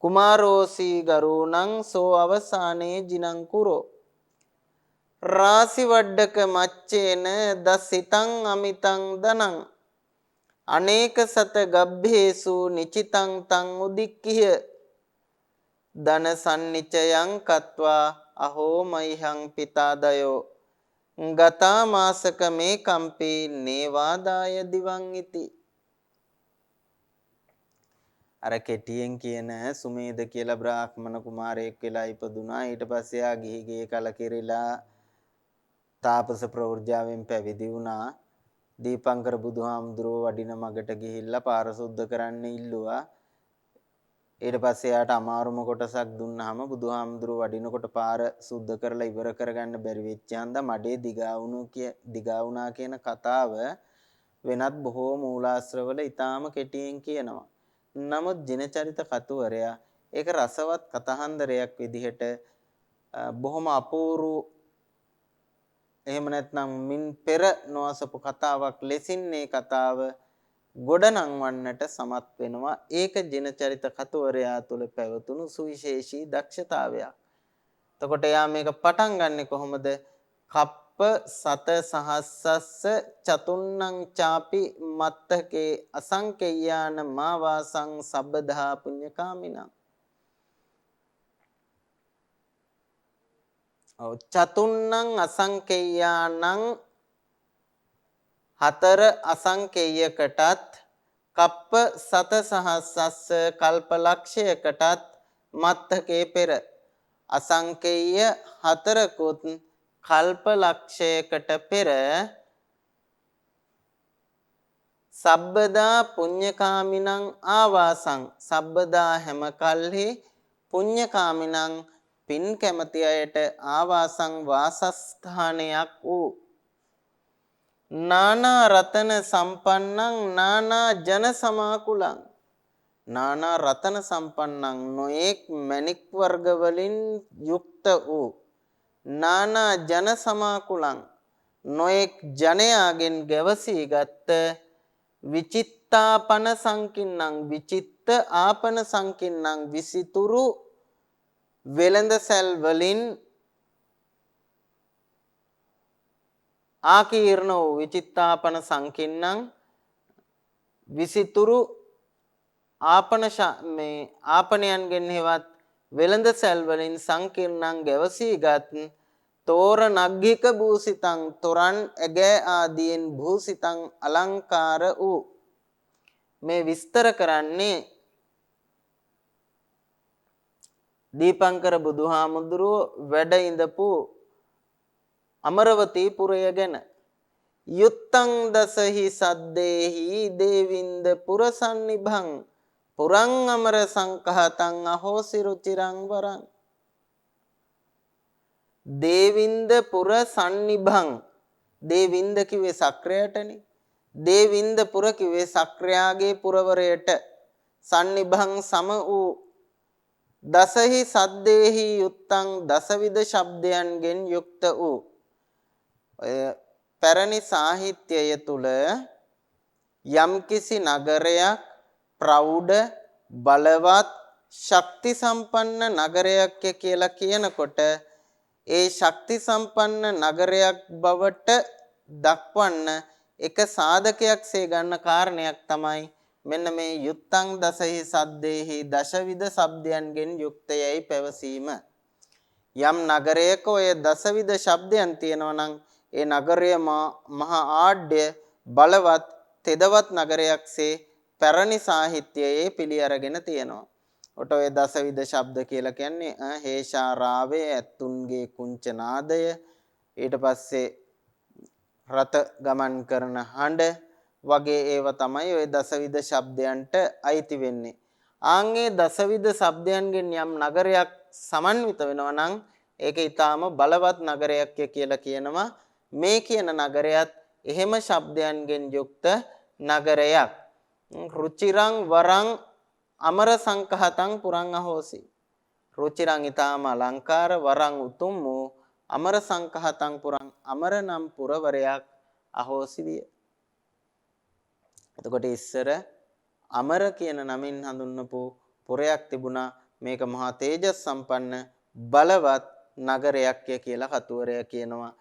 කුමාරෝසී ගරුණං සෝ අවසානේ ජිනං කුරෝ රාසි වඩ්ඩක මච්චේන දසිතං අමිතං දනං අනේක සත ගබ්බේසු නිචිතං තං උදික්ඛිය දන සම්නිචයං කତ୍වා අහෝ මයිහං පිතාදයෝ ගතා මාසක මේ කම්පි නේවාදාය දිවං ඉති. අර කෙටියෙන් කියන සුමේද කියලා බ්‍රාහ්මණ කුමාරයෙක් වෙලා ඉපදුනා. ඊට පස්සේ ආ ගිහි ගේ කලකිරිලා තාපස ප්‍රවෘජාවෙන් පැවිදි වුණා. දීපංකර බුදුහාමුදුරුවෝ වඩින මගට ගිහිල්ලා පාර සුද්ධ කරන්න ඉල්ලුවා. ඊට පස්සේ යාට අමාරුම කොටසක් දුන්නාම බුදුහාමුදුරුවෝ වඩිනකොට පාර සුද්ධ කරලා ඉවර කරගන්න බැරි වෙච්ච හන්ද මඩේ දිගා වුණා කියන කතාව වෙනත් බොහෝ මූලාශ්‍රවල ඊටාම කෙටියෙන් කියනවා. නමුත් ජිනචරිත කතුවරයා ඒක රසවත් කතහන්දරයක් විදිහට බොහොම අපූර්ව එහෙම නැත්නම් මින් පෙර නොඅසපු කතාවක් ලෙසින් මේ කතාව ගොඩනංවන්නට සමත් වෙනවා. ඒක ජිනචරිත කතුවරයා තුළ පැවතුණු සුවිශේෂී දක්ෂතාවයක්. එතකොට යා මේක පටන් ගන්නෙ කොහොමද? කප්ප සත සහස්සස්ස චතුන්නං චාපි මත්තකේ අසංකේයාන මාවාසං සබ්බදා පුඤ්ඤකාමිනං. චතුන්නං අසංකේයානං හතර අසංකේයකටත් කප්ප සත සහස්සස්ස කල්ප ලක්ෂයකටත් මත්තකේ පෙර අසංකේය හතරකුත් කල්ප ලක්ෂයකට පෙර සබ්බදා පුඤ්ඤකාමිනං ආවාසං සබ්බදා හැම කල්හි පුඤ්ඤකාමිනං පින් කැමති අයට ආවාසං වාසස්ථානයක් වූ නානා රතන සම්පන්නං නානා ජන සමාකුලං නානා රතන සම්පන්නං නොඑක් මණික් වර්ග වලින් යුක්ත වූ නානා ජන සමාකුලං නොඑක් ජනයාගෙන් ගැවසී ගත්ත විචිත්තාපන සංකින්නං විචිත්ත ආපන සංකින්නං විසිතුරු වෙළඳ සැල් වලින් ආකීර්ණ වූ විචිත්තාපන සංකින්නං විසිතුරු මේ ආපනයන්ගෙන් හෙවත් වෙළඳ සැල් වලින් සංකීර්ණං ගැවසීගත් තෝර නග්ගික භූසිතං තොරන් ඇගෑ ආදීන් භූසිතං අලංකාර වූ. මේ විස්තර කරන්නේ දීපංකර බුදුහාමුදුරුවෝ වැඩ ඉඳපු අමරවතී පුරය ගැන. යුත්තං දසහි සද්දේහි දේවින්ද පුරසන්නිභං පුරං අමර සංකහතං අහෝසි රුචිරං වරං. දේවින්ද පුර සන්නිභං දේවින්ද කිව්වේ සක්‍රයටනේ. දේවින්ද පුර කිව්වේ සක්‍රයාගේ පුරවරයට. සන්නිභං සම වූ දසහි සද්දේහි යුත්තං දසවිධ ශබ්දයන්ගෙන් යුක්ත වූ. පැරණි සාහිත්‍යය තුල යම්කිසි නගරයක් ප්‍රෞಢ බලවත් ශක්ති සම්පන්න නගරයක් කියලා කියනකොට ඒ ශක්ති සම්පන්න නගරයක් බවට දක්වන්න එක සාධකයක්සේ ගන්න කාරණයක් තමයි මෙන්න මේ යුත්තං දසහි සද්දේහි දශවිධ ශබ්දයන්ගෙන් යුක්තයයි පැවසීම. යම් නගරයක ඔය දසවිධ ශබ්දයන් තියෙනවා නම් ඒ නගරය මහා ආඩ්‍ය බලවත් තෙදවත් නගරයක්සේ පැරණි සාහිත්‍යයේ පිළි අරගෙන තියෙනවා. ඔට ඔය දසවිධ ශබ්ද කියලා කියන්නේ හේෂා රාවේ ඇතුන්ගේ කුංච නාදය, ඊට පස්සේ රත ගමන් කරන හඬ වගේ ඒවා තමයි ඔය දසවිධ ශබ්දයන්ට අයිති වෙන්නේ. ආන්ගේ දසවිධ ශබ්දයන්ගෙන් යම් නගරයක් සමන්විත වෙනවා නම් ඒක ඊටාම බලවත් නගරයක් කියලා කියනවා. මේ කියන නගරයත් එහෙම ශබ්දයන්ගෙන් යුක්ත නගරයක්. රුචිරං වරං අමර සංකහතං පුරං අහෝසි. රුචිරං ඊටාම අලංකාර වරං උතුම් වූ අමර සංකහතං පුරං අමර නම් පුරවරයක් අහෝසි විය. එතකොට ඉස්සර අමර කියන නමින් හඳුන්වපු පුරයක් තිබුණා. මේක මහා තේජස් සම්පන්න බලවත් නගරයක් කියලා කතුවරයා කියනවා.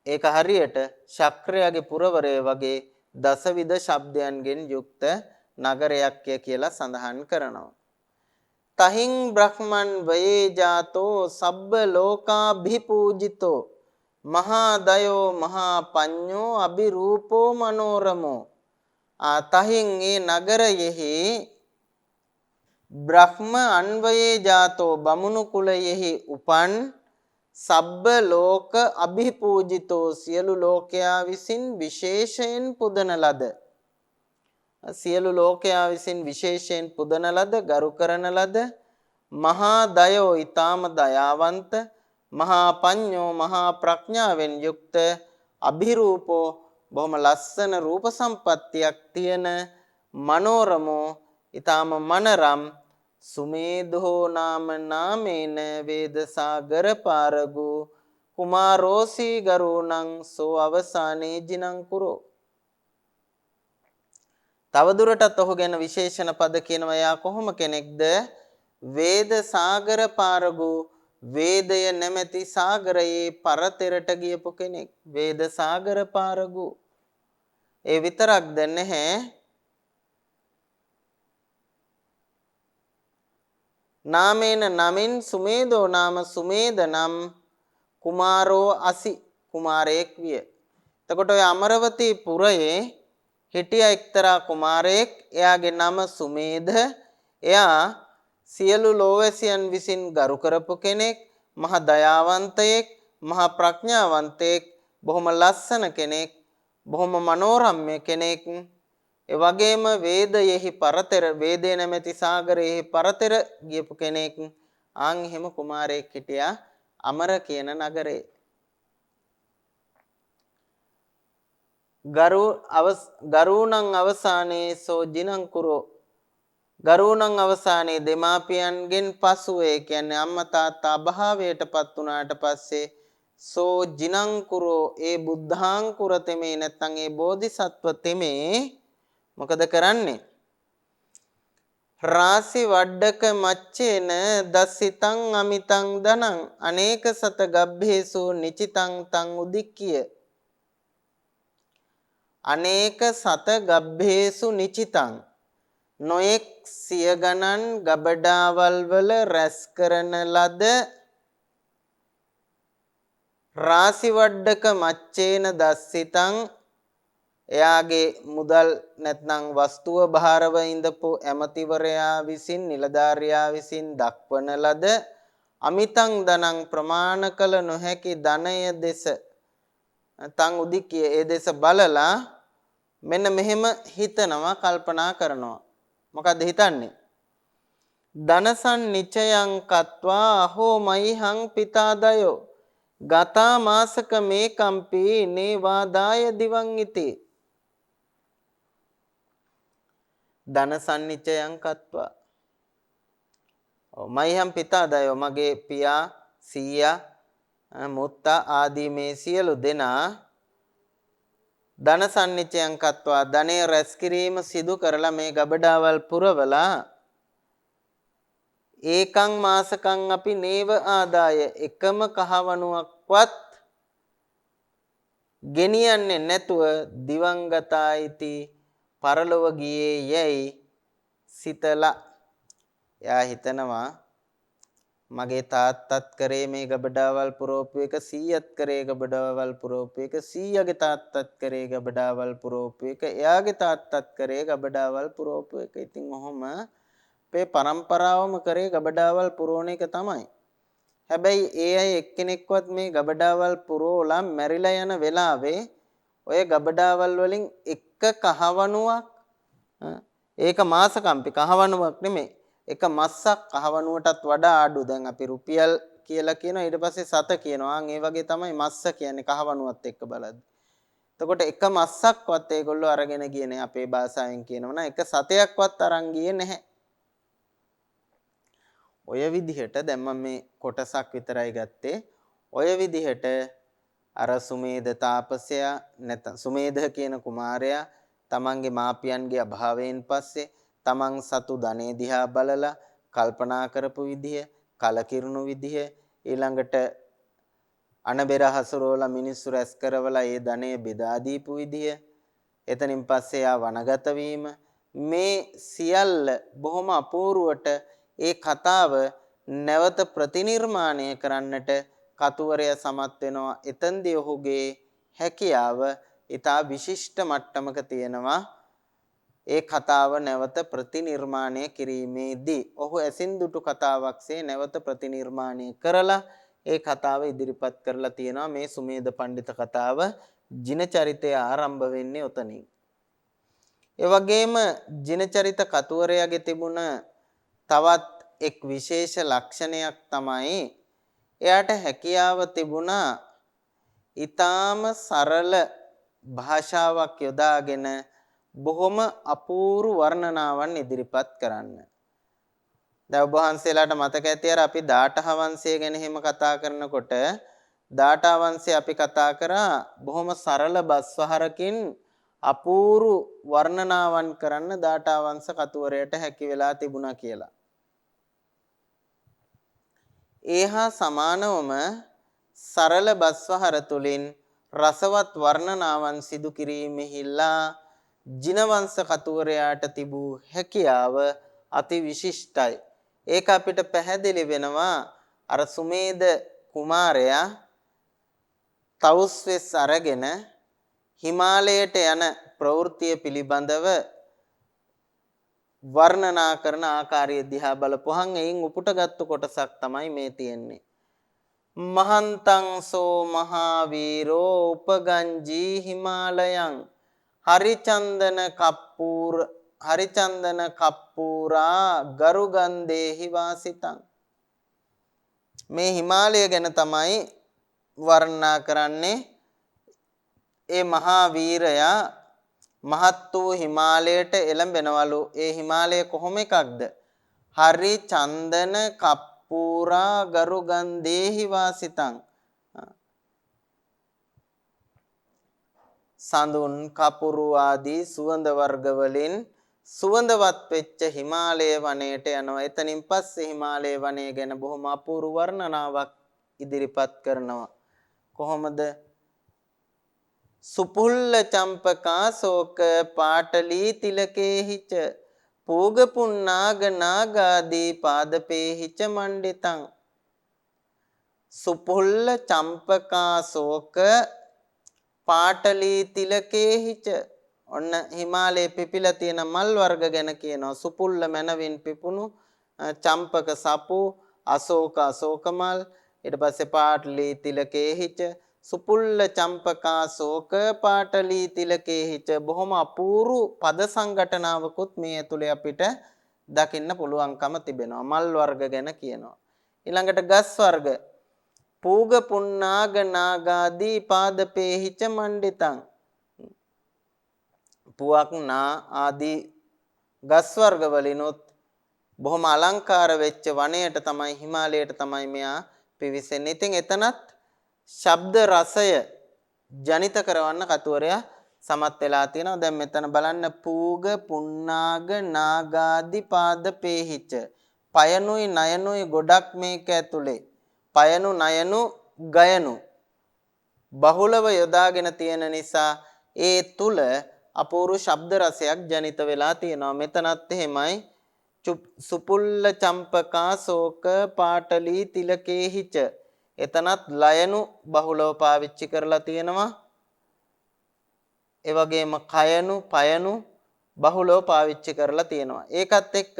ඒක හරියට ශක්‍රයාගේ පුරවරය වගේ දසවිධ ශබ්දයන්ගෙන් යුක්ත නගරයක් කියලා සඳහන් කරනවා. තහින් බ්‍රහ්මන් වයේ ජාතෝ සබ්බ ලෝකාභිපූජිතෝ මහා දයෝ මහා පඤ්ඤෝ අබිරූපෝ මනෝරමෝ. තහින් ඒ නගරයෙහි බ්‍රහ්ම අන්වයේ ජාතෝ බමුණු කුලයෙහි උපන් සබ්බ ලෝක අභිපූජිතෝ සියලු ලෝකයා විසින් විශේෂයෙන් පුදන ලද සියලු ලෝකයා විසින් විශේෂයෙන් පුදන ලද ගරු කරන ලද මහා දයෝ ඊ타ම දයාවන්ත මහා පඤ්ඤෝ මහා ප්‍රඥාවෙන් යුක්ත අභිරූපෝ බොහොම ලස්සන රූප සම්පත්තියක් තියෙන මනෝරමෝ ඊ타ම මනරම් සුමේධෝ නාම නාමේන වේද සාගර පාරගු කුමාරෝසී ගරුණං සෝ අවසානේ ජිනං කුරෝ. තවදුරටත් ඔහු ගැන විශේෂණ පද කියනවා. යා කොහොම කෙනෙක්ද? වේද සාගර පාරගු වේදය නැමැති සාගරයේ පරතරට ගියපු කෙනෙක්. වේද සාගර පාරගු. ඒ විතරක්ද නැහැ. නාමේන නමින් සුමේදෝ නාම සුමේද නම් කුමාරෝ අසි කුමාරයෙක් විය. එතකොට ඔය අමරවතී පුරයේ හිටිය එක්තරා කුමාරයෙක්. එයාගේ නම සුමේද. එයා සියලු ලෝවැසියන් විසින් ගරු කරපු කෙනෙක්, මහ දයාවන්තයෙක්, මහ ප්‍රඥාවන්තයෙක්, බොහොම ලස්සන කෙනෙක්, බොහොම මනෝරම්‍ය කෙනෙක්. ඒ වගේම වේදයෙහි පරතර වේදේ නැමැති සාගරයෙහි පරතර ගියපු කෙනෙක්. ආන් එහෙම කුමාරයෙක් හිටියා අමර කියන නගරේ. ගරුණං අවසානයේ සෝ ජිනං කුරෝ. ගරුණං අවසානයේ දෙමාපියන්ගෙන් පසුව ඒ කියන්නේ අම්මා තාත්තා අභාවයටපත් වුණාට පස්සේ සෝ ජිනං කුරෝ ඒ බුද්ධාංකුර තෙමේ නැත්නම් ඒ බෝධිසත්ව තෙමේ මොකද කරන්නේ? රාසි වඩ්ඩක මච්චේන දස්සිතං අමිතං දනං අනේක සත ගබ්බේසු නිචිතං තං උදික්කිය. අනේක සත ගබ්බේසු නිචිතං නොඑක් සිය ගණන් ගබඩාවල් වල රැස් කරන ලද රාසි වඩ්ඩක මච්චේන දස්සිතං එයාගේ මුදල් නැත්නම් වස්තුව භාරව ඉඳපු ඇමතිවරයා විසින් නිලධාරියා විසින් දක්වන ලද අමිතං ධනං ප්‍රමාණ කළ නොහැකි ධනය දෙස තං උදිකිය ඒ දෙස බලලා මෙන්න මෙහෙම හිතනවා කල්පනා කරනවා. මොකද්ද හිතන්නේ? ධනසන් නිචයං කତ୍වා අහෝ මයිහං පිතාදයෝ ගතා මාසක මේ කම්පි නේවාදාය දිවං ඉති. ධනසන් නිචයං කତ୍වා මයිහං පිතාදයෝ මගේ පියා සීයා මුත්තා ආදී මේ සියලු දෙනා ධන සන්නිචයන් කତ୍වා ධනය රැස් කිරීම සිදු කරලා මේ ගබඩාවල් පුරවලා ඒකං මාසකං අපි නේව ආදාය එකම කහවණුවක්වත් ගෙනියන්නේ නැතුව දිවංගතයිති පරලොව ගියේ යැයි සිතලා. එයා හිතනවා මගේ තාත්තත් කරේ මේ ගබඩාවල් පුරෝපු එක, සීයත් කරේ ගබඩාවල් පුරෝපු එක, සීයාගේ තාත්තත් කරේ ගබඩාවල් පුරෝපු එක, එයාගේ තාත්තත් කරේ ගබඩාවල් පුරෝපු එක. ඉතින් ඔහොම අපේ පරම්පරාවම කරේ ගබඩාවල් පුරෝණ එක තමයි. හැබැයි ඒ අය එක්කෙනෙක්වත් මේ ගබඩාවල් පුරෝලා මැරිලා යන වෙලාවේ ඔය ගබඩාවල් වලින් එක කහවණුවක් ඒක මාසකම්පි කහවණුවක් නෙමෙයි, එක මස්සක් කහවණුවටත් වඩා අඩු. දැන් අපි රුපියල් කියලා කියනවා, ඊට පස්සේ සත කියනවා. ඒ වගේ තමයි මස්ස කියන්නේ කහවණුවත් එක්ක බලද්දි. එතකොට එක මස්සක්වත් ඒගොල්ලෝ අරගෙන ගියේ නැහැ. අපේ භාෂාවෙන් කියනවා නම් එක සතයක්වත් අරන් ගියේ නැහැ. ඔය විදිහට දැන් මම මේ කොටසක් විතරයි ගත්තේ. ඔය විදිහට අර සුමේද තාපසයා නැත්නම් සුමේද කියන කුමාරයා තමන්ගේ මාපියන්ගේ අභාවයෙන් පස්සේ තමන් සතු ධනෙ දිහා බලලා කල්පනා කරපු විදිහ, කලකිරුණු විදිහ, ඊළඟට අනබෙර හසුරවලා මිනිස්සු රැස් කරවලා ඒ ධනෙ බෙදා දීපු විදිහ, එතනින් පස්සේ ආ වනගත වීම, මේ සියල්ල බොහොම අපූර්වට ඒ කතාව නැවත ප්‍රතිනිර්මාණය කරන්නට කතුවරයා සමත් වෙනවා. එතෙන්දී ඔහුගේ හැකියාව ඊටා විශිෂ්ට මට්ටමක තියෙනවා. ඒ කතාව නැවත ප්‍රතිනිර්මාණය කිරීමේදී ඔහු ඇසින් දුටු කතාවක්සේ නැවත ප්‍රතිනිර්මාණය කරලා ඒ කතාව ඉදිරිපත් කරලා තියෙනවා. මේ සුමේද පඬිත කතාව ජිනචරිතය ආරම්භ වෙන්නේ ඔතනින්. ඒ වගේම ජිනචරිත කතුවරයාගේ තිබුණ තවත් එක් විශේෂ ලක්ෂණයක් තමයි එයාට හැකියාව තිබුණා ඊටාම සරල භාෂාවක් යොදාගෙන බොහොම අපූර්ව වර්ණනාවන් ඉදිරිපත් කරන්න. දැන් ඔබ වහන්සේලාට මතක ඇති අර අපි දාඨහ වංශය ගැන එහෙම කතා කරනකොට දාඨා වංශය අපි කතා කරා බොහොම සරල බස්වහරකින් අපූර්ව වර්ණනාවන් කරන්න දාඨා වංශ කතුවරයට හැකි වෙලා තිබුණා කියලා. ඒහා සමානවම සරල බස්වහර තුලින් රසවත් වර්ණනාවන් සිදු කිරීමෙහිලා ජිනවංශ කතුවරයාට තිබූ හැකියාව අති විශිෂ්ටයි. ඒක අපිට පැහැදිලි වෙනවා අර සුමේද කුමාරයා තවුස්වෙස් අරගෙන හිමාලයට යන ප්‍රවෘත්තිය පිළිබඳව වර්ණනා කරන ආකාරය දිහා බලපුවහන් එයින් උපුටගත්තු කොටසක් තමයි මේ තියෙන්නේ. මහන්තං සෝ මහාවීරෝ උපගංජී හිමාලයන් හරිචන්දන කප්පූරා ගරුගන්දේහි වාසිතං. මේ හිමාලය ගැන තමයි වර්ණනා කරන්නේ. ඒ මහා වීරයා මහත් වූ හිමාලයට එළඹෙනවලු. ඒ හිමාලය කොහොම එකක්ද? හරි චන්දන කප්පූරා ගරුගන්දේහි වාසිතං. සඳුන් කපුරු ආදී සුවඳ වර්ග වලින් සුවඳවත් වෙච්ච හිමාලය වනයේට යනවා. එතනින් පස්සේ හිමාලය වනය ගැන බොහොම අපූර්ව වර්ණනාවක් ඉදිරිපත් කරනවා. කොහොමද? සුපුල්ල චම්පකා සෝක පාටලී තිලකේහිච පූග පුන්නාග නාගාදී පාදපේහිච මණ්ඩිතං. සුපුල්ල චම්පකා සෝක පාටලී තිලකේහිච. ඔන්න හිමාලයේ පිපිලා තියෙන මල් වර්ග ගැන කියනවා. සුපුල්ල මනවින් පිපුණු චම්පක සපු, අශෝක මල්, ඊට පස්සේ පාටලී තිලකේහිච සුපුල්ල චම්පකා සෝක පාටලී තිලකේහිච. බොහොම අපූර්ව පද සංඝටනාවකුත් මේ ඇතුලේ අපිට දකින්න පුළුවන්කම තිබෙනවා. මල් වර්ග ගැන කියනවා. ඊළඟට ගස් වර්ග පූග පුන්නාග නාගාදී පාදපේහිච මණ්ඩිතං. පුවක් නා ආදී ගස් වර්ග වලිනුත් බොහොම අලංකාර වෙච්ච වනයේට තමයි හිමාලයට තමයි මෙයා පිවිසෙන්නේ. ඉතින් එතනත් ශබ්ද රසය ජනිත කරවන්න කතුවරයා සමත් වෙලා තියෙනවා. දැන් මෙතන බලන්න පූග පුන්නාග නාගාදී පාදපේහිච. පයනුයි නයනුයි ගොඩක් මේක ඇතුලේ. පයනු නයනු ගයනු බහුලව යොදාගෙන තියෙන නිසා ඒ තුල අපූර්ව ශබ්ද රසයක් ජනිත වෙලා තියෙනවා. මෙතනත් එහෙමයි. සුපුල්ල චම්පකා සෝක පාටලී තිලකේහිච. එතනත් ලයනු බහුලව පාවිච්චි කරලා තියෙනවා. ඒ වගේම කයනු පයනු බහුලව පාවිච්චි කරලා තියෙනවා. ඒකත් එක්ක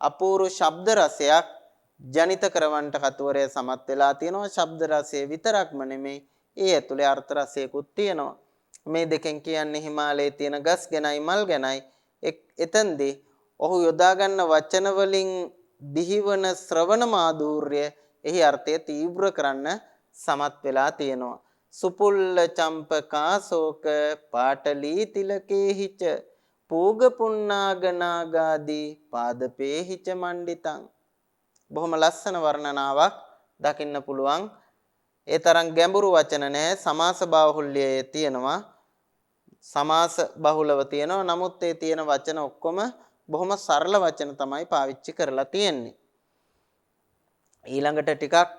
අපූර්ව ශබ්ද රසයක් ජනිත කරවන්නට කතුවරයා සමත් වෙලා තියෙනවා. ශබ්ද රසය විතරක්ම නෙමෙයි, ඒ ඇතුලේ අර්ථ රසයකුත් තියෙනවා. මේ දෙකෙන් කියන්නේ හිමාලයේ තියෙන ගස් ගැනයි මල් ගැනයි. එතෙන්දී ඔහු යොදා ගන්න වචන වලින් දිහිවන ශ්‍රවණ මාධුර්ය එහි අර්ථය තීව්‍ර කරන්න සමත් වෙලා තියෙනවා. සුපුල්ල චම්පකා සෝක පාටලී තිලකේහිච පූග පුන්නාග නාගාදී පාදපේහිච මණ්ඩිතං. බොහොම ලස්සන වර්ණනාවක් දකින්න පුළුවන්. ඒ තරම් ගැඹුරු වචන නැහැ. සමාස බාහුල්‍යයේ තියෙනවා. සමාස බහුලව තියෙනවා. නමුත් ඒ තියෙන වචන ඔක්කොම බොහොම සරල වචන තමයි පාවිච්චි කරලා තියෙන්නේ. ඊළඟට ටිකක්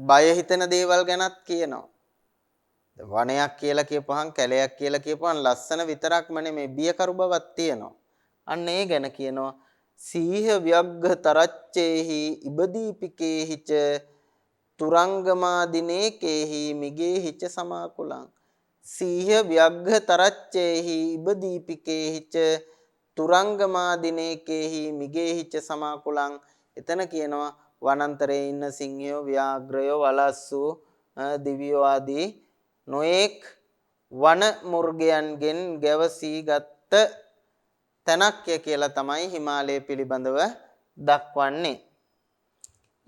බය හිතෙන දේවල් ගැනත් කියනවා. වනයක් කියලා කියපුවාන් කැලයක් කියලා කියපුවාන් ලස්සන විතරක්ම නෙමෙයි බියකරු බවක් තියෙනවා. අන්න ඒ ගැන කියනවා සීහ ව්‍යග්ඝ තරච්චේහි ඉබදීපිකේහිච තුරංගමා දිනේකේහි මිගේහිච සමාකුලං සීහ ව්‍යග්ඝ තරච්චේහි ඉබදීපිකේහිච තුරංගමා දිනේකේහි මිගේහිච සමාකුලං එතන කියනවා වනාන්තරයේ ඉන්න සිංහයෝ ව්‍යාග්‍රයෝ වලස්සු දිව්‍යෝ ආදී නොඑක් වන මුර්ගයන්ගෙන් ගැවසී ගත්ත තැනක් කියලා තමයි හිමාලය පිළිබඳව දක්වන්නේ.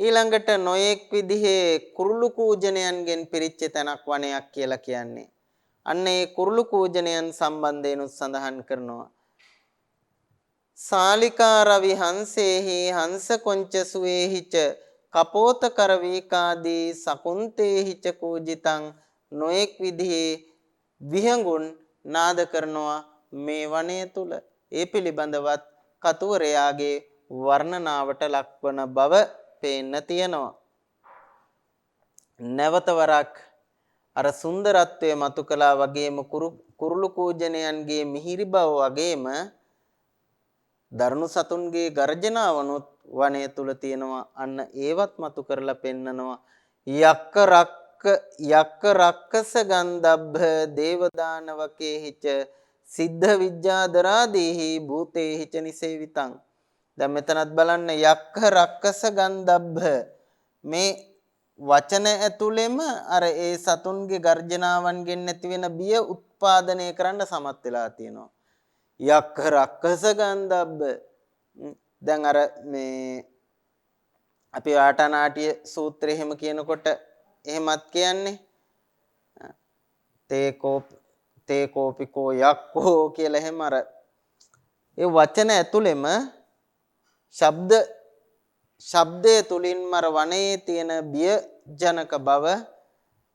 ඊළඟට නොඑක් විදිහේ කුරුළු කූජනයන්ගෙන් පිරිච්ච තැනක් වනයක් කියලා කියන්නේ. අන්න ඒ කුරුළු කූජනයන් සම්බන්ධයෙන් සඳහන් කරනවා. සාලිකා රවි හංසේහි හංස කොංච සුවේහිච කපෝත කරවීකාදී සකුන්තේහිච කූජිතං නොඑක් විදිහේ විහඟුන් නාද කරනවා මේ වනය තුල. ඒ පිළිබඳවත් කතුවරයාගේ වර්ණනාවට ලක්වන බව පේන්න තියෙනවා. නැවත වරක් අර සුන්දරත්වයේ මතු කළා වගේම කුරුළු කූජනයන්ගේ මිහිරි බව වගේම දරුණු සතුන්ගේ ගර්ජනාවනොත් වනය තුල තියෙනවා. අන්න ඒවත් මතු කරලා පෙන්නනවා. යක්ක රක්කස ගන්ධබ්බ දේවදානවකේහිච සිද්ධ විජ්ජාදරාදීහි භූතේහිච නිසේවිතං. දැන් මෙතනත් බලන්න යක්ක රක්කස ගන්ධබ්බ මේ වචන ඇතුළෙම අර ඒ සතුන්ගේ ගර්ජනාවන්ගෙන් නැති වෙන බිය උත්පාදනය කරන්න සමත් වෙලා තියෙනවා. යක්ක රක්කස ගන්ධබ්බ දැන් අර මේ අපි ආටනාටිය සූත්‍රය එහෙම කියනකොට එහෙමත් කියන්නේ තේ කෝපිකෝ යක්කෝ කියලා එහෙම අර ඒ වචන ඇතුළෙම ශබ්දයේ තුලින්ම අර වනයේ තියෙන බියජනක බව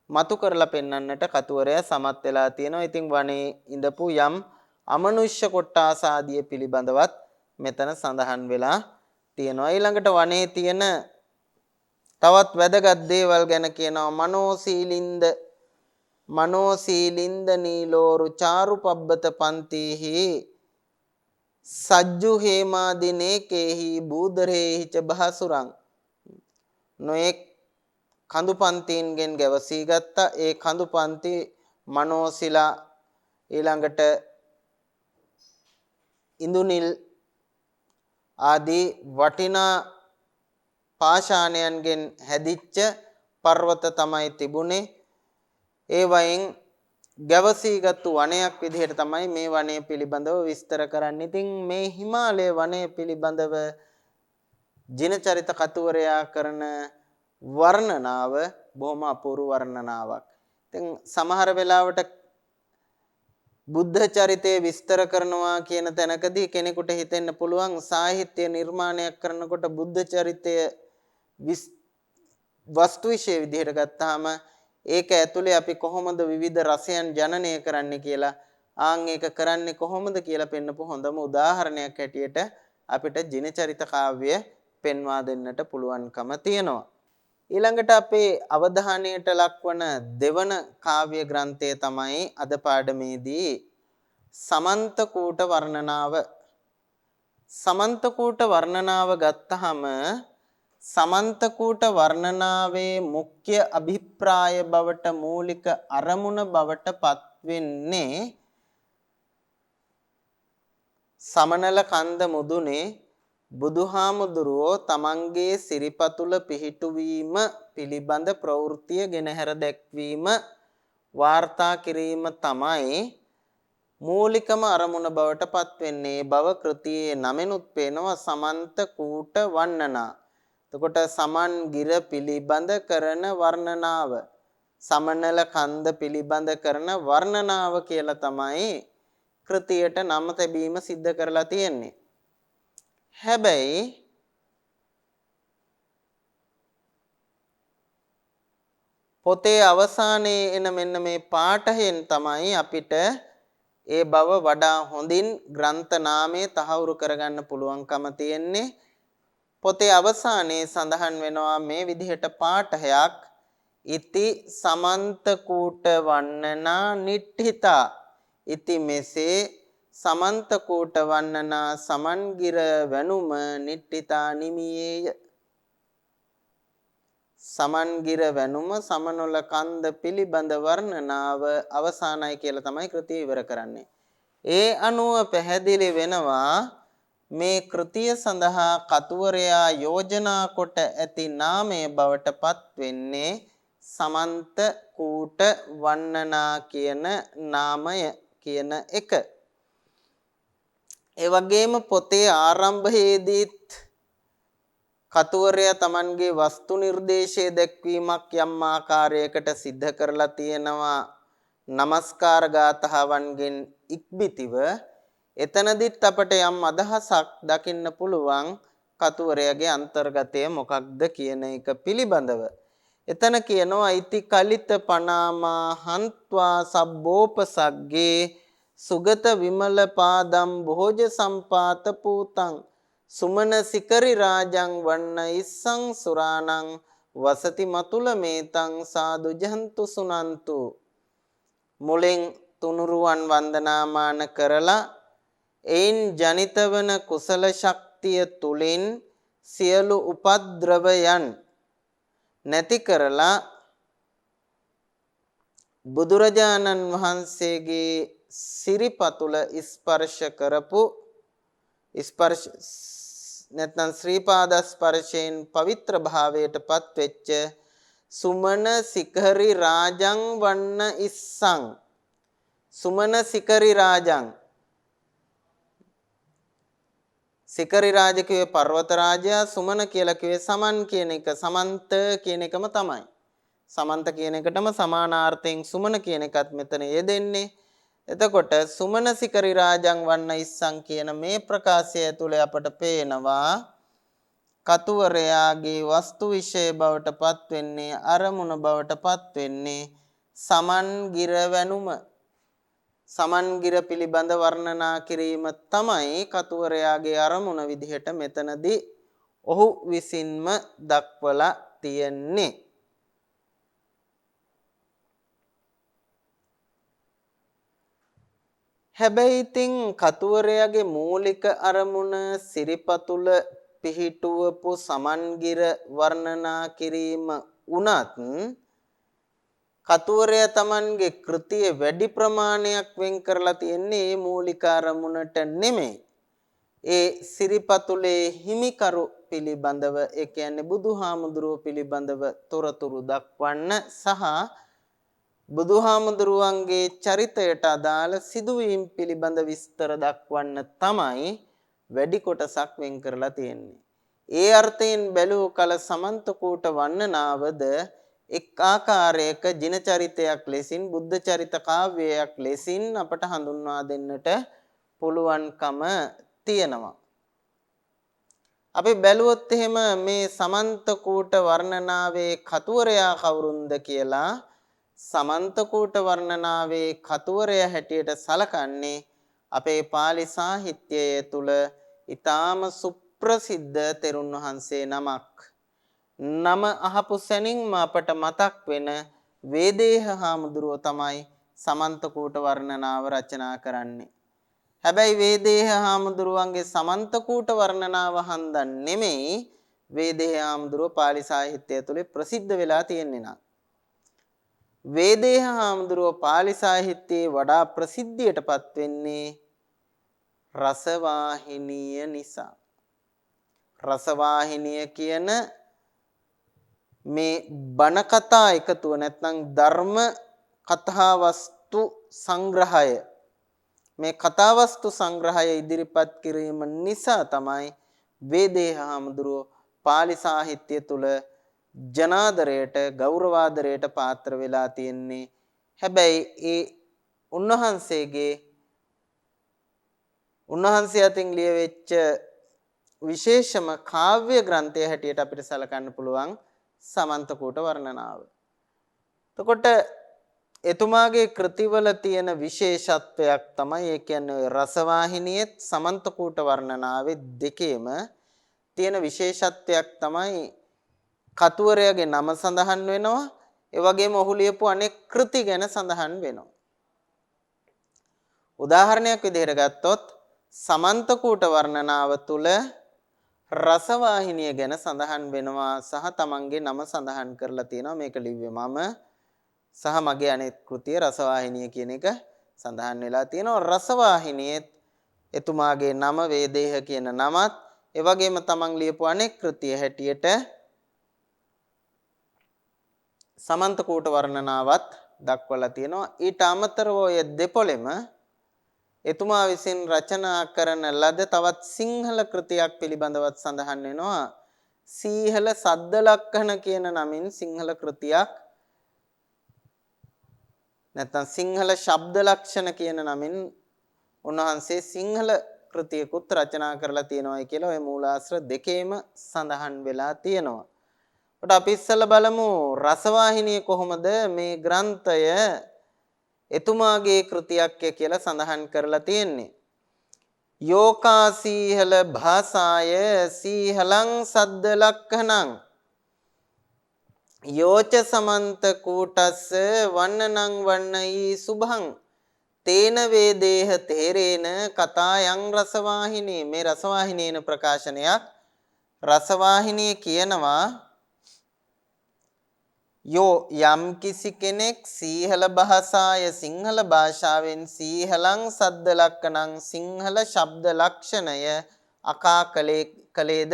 මතු කරලා පෙන්වන්නට කතුවරයා සමත් වෙලා තියෙනවා. ඉතින් වනයේ ඉඳපු යම් අමනුෂ්‍ය කොට්ටාස ආදිය පිළිබඳවත් මෙතන සඳහන් වෙලා තියෙනවා. ඊළඟට වනයේ තියෙන තවත් වැදගත් දේවල් ගැන කියනවා. මනෝසීලින්ද නීලෝරු චාරුපබ්බත පන්තිහි සජ්ජු හේමාදිනේකේහි බූදරේහිච බහසුරං නොඑක් කඳු පන්තින්ගෙන් ගැවසී ගත්තා. ඒ කඳු පන්ති මනෝසිලා ඊළඟට ඉඳුනිල් ආදී වටිනා පාෂාණයන්ගෙන් හැදිච්ච පර්වත තමයි තිබුණේ. ඒ වයින් ගැවසීගත්තු වනයක් විදිහට තමයි මේ වනය පිළිබඳව විස්තර කරන්නේ. ඉතින් මේ හිමාලය වනය පිළිබඳව ජිනචරිත කතුවරයා කරන වර්ණනාව බොහොම අපූර්ව වර්ණනාවක්. ඉතින් සමහර වෙලාවට බුද්ධ චරිතය විස්තර කරනවා කියන තැනකදී කෙනෙකුට හිතෙන්න පුළුවන් සාහිත්‍ය නිර්මාණයක් කරනකොට බුද්ධ චරිතය වස්තු විශේෂ විදිහට ගත්තාම ඒක ඇතුලේ අපි කොහොමද විවිධ රසයන් ජනනය කරන්නේ කියලා ආන් ඒක කරන්නේ කොහොමද කියලා පෙන්නපු හොඳම උදාහරණයක් හැටියට අපිට ජිනචරිත කාව්‍ය පෙන්වා දෙන්නට පුළුවන්කම තියෙනවා. ඊළඟට අපේ අවධානයට ලක්වන දෙවන කාව්‍ය ග්‍රන්ථය තමයි අද පාඩමේදී සමන්තකූට වර්ණනාව. සමන්තකූට වර්ණනාව ගත්තහම සමන්තකූට වර්ණනාවේ මුඛ්‍ය අභිප්‍රාය බවට මූලික අරමුණ බවට පත් වෙන්නේ සමනල කන්ද මුදුනේ බුදුහාමුදුරුවෝ තමන්ගේ සිරිපතුල පිහිටුවීම පිළිබඳ ප්‍රවෘත්තිය ගෙනහැර දැක්වීම වාර්තා කිරීම තමයි මූලිකම අරමුණ බවට පත් වෙන්නේ. බව කෘතියේ නමෙනුත් පේනවා සමන්තකූට වර්ණනා. එතකොට සමන් ගිර පිළිබඳ කරන වර්ණනාව සමනල කන්ද පිළිබඳ කරන වර්ණනාව කියලා තමයි කෘතියට නම තැබීම සිද්ධ කරලා තියෙන්නේ. හැබැයි පොතේ අවසානයේ එන මෙන්න මේ පාඨයෙන් තමයි අපිට ඒ බව වඩා හොඳින් ග්‍රන්ථ නාමය තහවුරු කරගන්න පුළුවන්කම තියෙන්නේ. පොතේ අවසානයේ සඳහන් වෙනවා මේ විදිහට පාඨයක් ඉති සමන්ත කූට වන්නනා නිට්ඨිතා ඉති මෙසේ සමන්ත කූට වන්නනා සමන්ගිර වැනුම නිට්ඨිතා නිමියේය. සමන්ගිර වැනුම සමනොල කන්ද පිළිබඳ වර්ණනාව අවසానයි කියලා තමයි කෘතිය ඉවර කරන්නේ. ඒ අනුව පැහැදිලි වෙනවා මේ කෘතිය සඳහා කතුවරයා යෝජනා කොට ඇති නාමය බවට පත් වෙන්නේ සමන්ත කූට වන්නනා කියන නාමය කියන එක. ඒ වගේම පොතේ ආරම්භයේදීත් කතුවරයා Tamanගේ වස්තු නිර්දේශය දැක්වීමක් යම් ආකාරයකට සිද්ධ කරලා තියෙනවා නමස්කාර ගාථාවන්ගෙන් ඉක්බිතිව. එතනදිත් අපට යම් අදහසක් දකින්න පුළුවන් කතුවරයාගේ අන්තර්ගතය මොකක්ද කියන එක පිළිබඳව. එතන කියනවා ඉති කලිත පනාමා හන්ත්වා සබ්බෝපසග්ගේ සුගත විමල පාදම් භෝජ සම්පාත පූතං සුමන සිකරි රාජං වන්න ඉස්සං සුරාණං වසති මතුල මේතං සාදු ජන්තු සුනන්තු. මුලින් තුනුරුවන් වන්දනාමාන කරලා එයින් ජනිත වන කුසල ශක්තිය තුලින් සියලු උපද්‍රවයන් නැති කරලා බුදුරජාණන් වහන්සේගේ සිරිපතුල ස්පර්ශ කරපු ස්පර්ශ නැත්නම් ශ්‍රී පාද ස්පර්ශයෙන් පවිත්‍ර භාවයට පත් වෙච්ච සුමන සිකරි රාජං වන්න ඉස්සං. සුමන සිකරි රාජං, සිකරි රාජ කියේ පර්වත රාජයා, සුමන කියලා කියේ සමන් කියන එක. සමන්ත කියන එකම තමයි. සමන්ත කියන එකටම සමානාර්ථයෙන් සුමන කියන එකත් මෙතන යෙදෙන්නේ. එතකොට සුමන සිකරි රාජං වන්න ඉස්සං කියන මේ ප්‍රකාශය ඇතුලේ අපට පේනවා කතුවරයාගේ වස්තු විශේෂ බවට පත් වෙන්නේ අරමුණ බවට පත් වෙන්නේ සමන්ගිර වැනුම. සමන්ගිර පිළිබඳ වර්ණනා කිරීම තමයි කතුවරයාගේ අරමුණ විදිහට මෙතනදී ඔහු විසින්ම දක්වලා තියෙන්නේ. හැබැයි ඉතින් කතුවරයාගේ මූලික අරමුණ සිරිපතුල පිහිටුවපු සමන්ගිර වර්ණනා කිරීම උනත් කතුවරයා Tamanගේ කෘතිය වැඩි ප්‍රමාණයක් වෙන් කරලා තියෙන්නේ මේ මූලික අරමුණට නෙමෙයි. ඒ සිරිපතුලේ හිමිකරු පිළිබඳව, ඒ කියන්නේ බුදුහාමුදුරුව පිළිබඳව තොරතුරු දක්වන්න සහ බුදුහාමුදුරුවන්ගේ චරිතයට අදාළ සිදුවීම් පිළිබඳ විස්තර දක්වන්න තමයි වැඩි කොටසක් වෙන් කරලා තියෙන්නේ. ඒ අර්ථයෙන් බැලූ කල සමන්ත කූට වන්නනාවද එක් ආකාරයක ජින චරිතයක් ලෙසින්, බුද්ධ චරිත කාව්‍යයක් ලෙසින් අපට හඳුන්වා දෙන්නට පුළුවන්කම තියෙනවා. අපි බැලුවොත් එහෙම මේ සමන්ත කූට වර්ණනාවේ කතුවරයා කවුරුන්ද කියලා, සමන්ත කූට වර්ණනාවේ කතුවරයා හැටියට සලකන්නේ අපේ පාලි සාහිත්‍යයේ තුල ඊටාම සුප්‍රසිද්ධ තෙරුන් වහන්සේ නමක්. නම අහපු සැනින්ම අපට මතක් වෙන වේදේහ හාමුදුරුව තමයි සමන්ත කූට වර්ණනාව රචනා කරන්නේ. හැබැයි වේදේහ හාමුදුරුවන්ගේ සමන්ත කූට වර්ණනාව හන්දා නෙමෙයි වේදේහ හාමුදුරුව පාලි සාහිත්‍යය තුල ප්‍රසිද්ධ වෙලා තියෙන්නේ නා. වේදේහ හාමුදුරුව පාලි සාහිත්‍යයේ වඩා ප්‍රසිද්ධියටපත් වෙන්නේ රසවාහිනිය නිසා. රසවාහිනිය කියන මේ බණ කතා එකතුව නැත්නම් ධර්ම කතා වස්තු සංග්‍රහය, මේ කතා වස්තු සංග්‍රහය ඉදිරිපත් කිරීම නිසා තමයි වේදේහ හාමුදුරුව පාලි සාහිත්‍ය තුල ජනාදරයට, ගෞරවාදරයට පාත්‍ර වෙලා තියෙන්නේ. හැබැයි ඒ උන්වහන්සේ අතින් ලියවෙච්ච විශේෂම කාව්‍ය ග්‍රන්ථය හැටියට අපිට සලකන්න පුළුවන් සමන්ත කූට වර්ණනාව. එතකොට එතුමාගේ කෘතිවල තියෙන විශේෂත්වයක් තමයි ඒ කියන්නේ රසවාහිනියෙත් සමන්තකූට වර්ණනාවේ දෙකේම තියෙන විශේෂත්වයක් තමයි කතුවරයාගේ නම සඳහන් වෙනවා. ඒ වගේම ඔහු ලියපු අනෙක් කෘති ගැන සඳහන් වෙනවා. උදාහරණයක් විදිහට ගත්තොත් සමන්තකූට වර්ණනාව තුල රසවාහිනිය ගැන සඳහන් වෙනවා සහ තමන්ගේ නම සඳහන් කරලා තියෙනවා. මේක ලිව්වේ මම සහ මගේ අනෙක් කෘතිය රසවාහිනිය කියන එක සඳහන් වෙලා තියෙනවා. රසවාහිනියෙත් එතුමාගේ නම වේදේහ කියන නමත් ඒ වගේම තමන් ලියපු අනෙක් කෘතිය හැටියට සමන්තකූට වර්ණනාවත් දක්වලා තියෙනවා. ඊට අමතරව ඔය දෙපොළෙම එතුමා විසින් රචනා කරන ලද තවත් සිංහල කෘතියක් පිළිබඳවත් සඳහන් වෙනවා. සීහල සද්ද ලක්ෂණ කියන නමින් සිංහල කෘතියක් නැත්නම් සිංහල ශබ්ද ලක්ෂණ කියන නමින් උන්වහන්සේ සිංහල කෘතියකුත් රචනා කරලා තියෙනවායි කියලා ওই මූලාශ්‍ර දෙකේම සඳහන් වෙලා තියෙනවා. කොට අපි ඉස්සෙල්ලා බලමු රසවාහිනිය කොහොමද මේ ග්‍රන්ථය එතුමාගේ කෘතියක් කියලා සඳහන් කරලා තියෙන්නේ. යෝකා සීහල භාසාය සීහලං සද්ද ලක්ඛණං යෝච සමන්ත කූටස්ස වන්නනං වන්නයි සුභං තේන වේදේහ තේරේන කතායන් රසවාහිනී. මේ රසවාහිනීන ප්‍රකාශනයක්. රසවාහිනිය කියනවා යෝ යම් කිසි කෙනෙක් සීහල භාෂාය සිංහල භාෂාවෙන් සීහලං සද්ද ලක්ෂණං සිංහල ශබ්ද ලක්ෂණය අකා කලේද.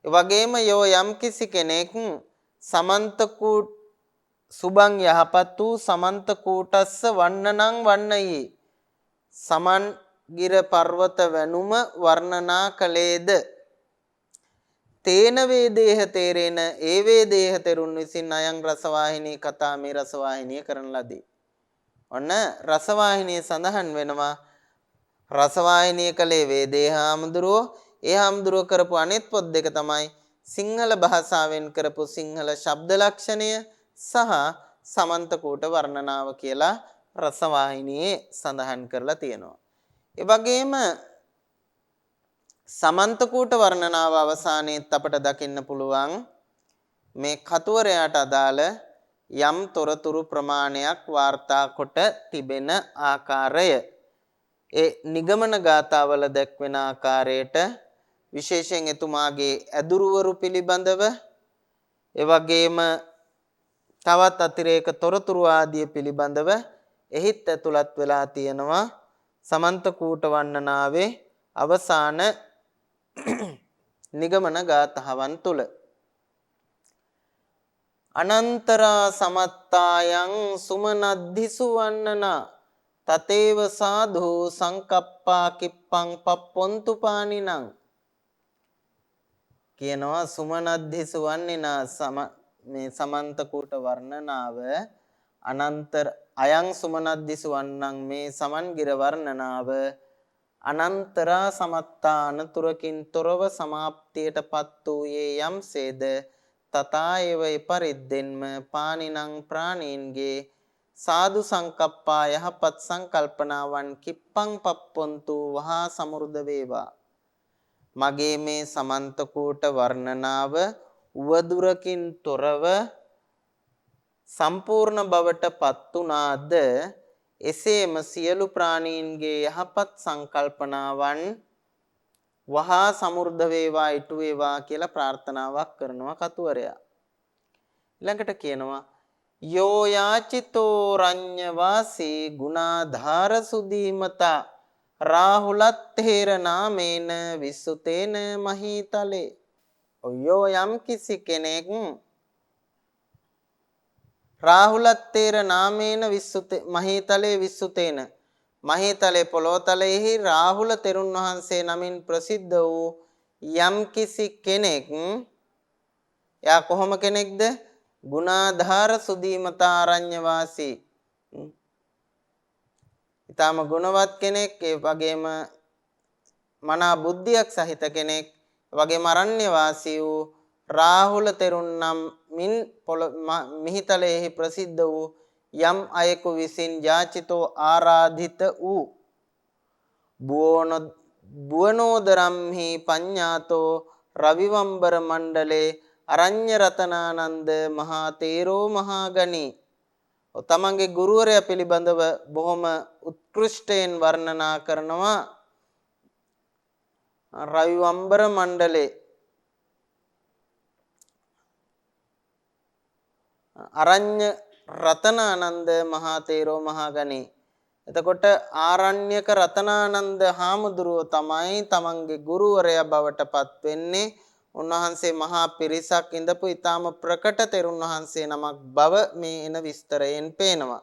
ඒ වගේම යෝ යම් කිසි කෙනෙක් සමන්තකූට සුභං යහපත් වූ සමන්තකූටස්ස වන්නනං වන්නයි සමන්ගිර පර්වත වැනුම වර්ණනා කලේද. තේන වේදේහ තේරේන ඒ වේදේහ තෙරුන් විසින් අයං රසවාහිනී කතා මේ රසවාහිනිය කරන ලදී. ඔන්න රසවාහිනිය සඳහන් වෙනවා. රසවාහිනිය කලේ වේදේහ හාමුදුරුවෝ. ඒ හාමුදුරුවෝ කරපු අනෙත් පොත් දෙක තමයි සිංහල භාෂාවෙන් කරපු සිංහල ශබ්ද ලක්ෂණය සහ සමන්තකූට වර්ණනාව කියලා රසවාහිනියේ සඳහන් කරලා තියෙනවා. ඒ වගේම සමන්තකූට වර්ණනාව අවසානයේත් අපට දකින්න පුළුවන් මේ කතුවරයාට අදාළ යම් තොරතුරු ප්‍රමාණයක් වාර්තා කොට තිබෙන ආකාරය. ඒ නිගමන ගාථාවල දැක්වෙන ආකාරයට විශේෂයෙන් එතුමාගේ ඇදුරුවරු පිළිබඳව ඒ වගේම තවත් අතිරේක තොරතුරු ආදිය පිළිබඳව එහිත් ඇතුළත් වෙලා තියෙනවා සමන්තකූට වර්ණනාවේ අවසාන නිගමන ගාථාවන් තුල. අනන්තරා සමත්තායන් සුමනද්ධිසු වන්නනා තතේව සාධු සංකප්පා කිප්පං පප්පොන්තු පානිනං කියනවා. සුමනද්ධිසු වන්නනා මේ සමන්තකූට වර්ණනාව අනන්තර අයං සුමනද්ධිසු වන්නං මේ සමන්ගිර වර්ණනාව අනන්තරා සමත්තා අනතුරකින් තොරව සමාප්තියටපත් වූයේ යම්සේද තථා ඒව පරිද්දෙන්ම පානිනං ප්‍රාණීන්ගේ සාදු සංකප්පා යහපත් සංකල්පනාවන් කිප්පං පප්පොන්තු වහා සමෘද්ධ වේවා. මගේ මේ සමන්තකූට වර්ණනාව උවදුරකින් තොරව සම්පූර්ණ බවට පත් වුණාද එසේම සියලු ප්‍රාණීන්ගේ යහපත් සංකල්පනාවන් වහා සමෘද්ධ වේවා ඉටු වේවා කියලා ප්‍රාර්ථනාවක් කරනවා කතුවරයා. ඊළඟට කියනවා යෝ යාචිතෝ රඤ්ඤ වාසී ගුණාධාර සුදීමතා රාහුලත්තේර නාමේන විසුතේන මහීතලේ. යෝ යම් කිසි කෙනෙක් රාහුලත්තේර නාමේන මහීතලේ විසුතේන මහීතලේ පොළොතලෙහි රාහුල තෙරුන් වහන්සේ නමින් ප්‍රසිද්ධ වූ යම් කිසි කෙනෙක් එයා කොහොම කෙනෙක්ද? ගුණාධාර සුදීමතා ආරණ්‍ය වාසී. ඊටම ගුණවත් කෙනෙක්, ඒ වගේම මනා බුද්ධියක් සහිත කෙනෙක්, ඒ වගේම අරණ්‍ය වාසී වූ රාහුල තෙරුන් නම් මින් මිහිතලෙහි ප්‍රසිද්ධ වූ යම් අයෙකු විසින් යාචිතෝ ආරාධිත වූ බුවනෝදරම්හි පඤ්ඤාතෝ රවිවම්බර මණ්ඩලේ අරඤ්‍ය රතනානන්ද මහා තේරෝ මහා ගණී. තමන්ගේ ගුරුවරයා පිළිබඳව බොහොම උත්කෘෂ්ටයෙන් වර්ණනා කරනවා රවිවම්බර මණ්ඩලේ අරඤ්‍ය රතනානන්ද මහා තේරෝ මහා ගණී. එතකොට ආරණ්‍යක රතනානන්ද හාමුදුරුවෝ තමයි තමන්ගේ ගුරුවරයා බවට පත් වෙන්නේ. උන්වහන්සේ මහා පිරිසක් ඉඳපු ඊටාම ප්‍රකට තෙරුන් වහන්සේ නමක් බව මේ එන විස්තරයෙන් පේනවා.